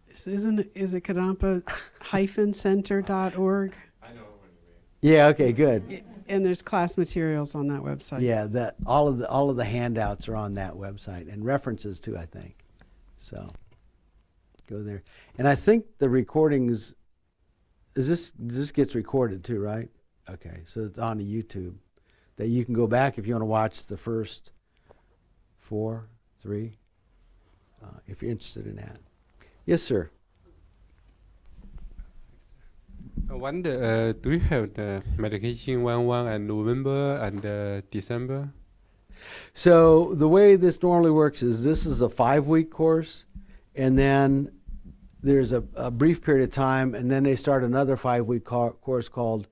S11: Is it Kadampa-center.org?
S2: I know what you mean.
S1: Yeah. Okay. Good.
S11: And there's class materials on that website.
S1: Yeah. All of the handouts are on that website and references too, I think. So go there. And I think the recordings. This gets recorded too, right? Okay. So it's on the YouTube that you can go back if you want to watch the first 4, 3, if you're interested in that. Yes, sir.
S8: I wonder, do you have the medication 1 and November and December?
S1: So the way this normally works is this is a 5-week course, and then there's a brief period of time, and then they start another 5-week course called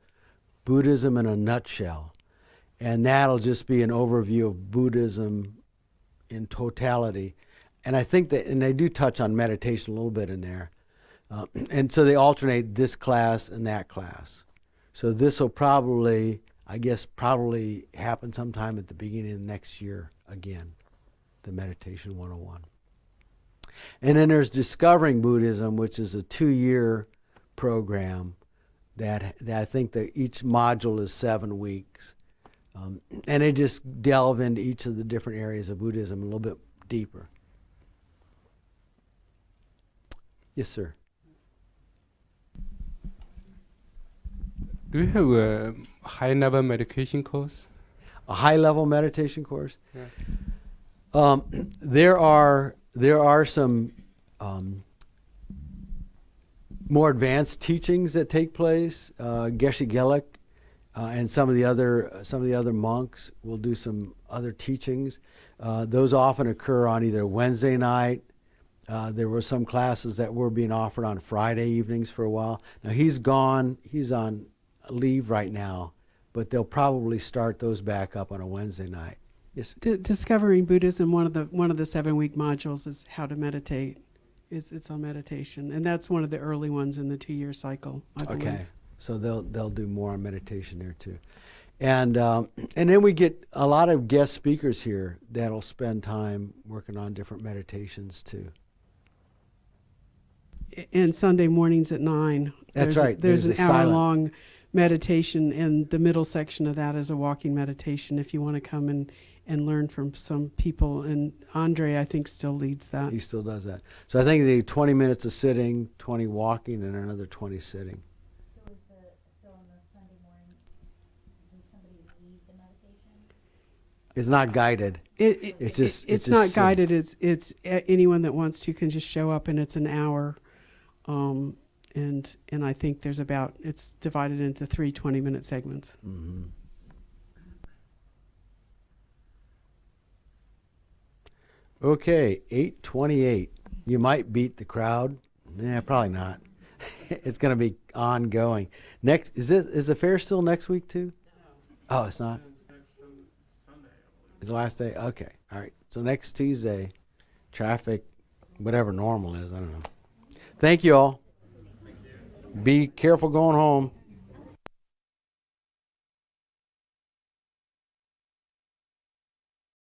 S1: Buddhism in a Nutshell. And that'll just be an overview of Buddhism in totality. And I think that, and they do touch on meditation a little bit in there. And so they alternate this class and that class. So this will probably happen sometime at the beginning of next year again, the Meditation 101. And then there's Discovering Buddhism, which is a 2-year program that I think that each module is 7 weeks. And they just delve into each of the different areas of Buddhism a little bit deeper. Yes, sir.
S8: Do you have a high-level meditation course?
S1: A high-level meditation course?
S8: Yeah.
S1: There are some more advanced teachings that take place. Geshe Gelik and some of the other monks will do some other teachings. Those often occur on either Wednesday night. There were some classes that were being offered on Friday evenings for a while. Now he's gone. He's on leave right now, but they'll probably start those back up on a Wednesday night. Yes.
S11: Discovering Buddhism, one of the 7-week modules is how to meditate. It's on meditation, and that's one of the early ones in the 2-year cycle, I believe.
S1: Okay, so they'll do more on meditation there too, and then we get a lot of guest speakers here that'll spend time working on different meditations too.
S11: And Sunday mornings at 9.
S1: That's right.
S11: There's an
S1: a silent
S11: hour-long meditation, and the middle section of that is a walking meditation if you want to come and learn from some people. And Andre, I think, still leads that.
S1: He still does that. So I think they do 20 minutes of sitting, 20 walking, and another 20 sitting.
S4: So on the Sunday morning, does somebody lead the meditation?
S1: It's not guided.
S11: It's
S1: just
S11: not
S1: sitting.
S11: guided. It's anyone that wants to can just show up, and it's an hour. And I think it's divided into 3 20-minute segments.
S1: Mm-hmm. Okay, 8:28. You might beat the crowd. Yeah, probably not. It's going to be ongoing. Next, is the fair still next week too? No. Oh, it's not. Is the last day? Okay. All right. So next Tuesday, traffic, whatever normal is, I don't know. Thank you all. Be careful going home.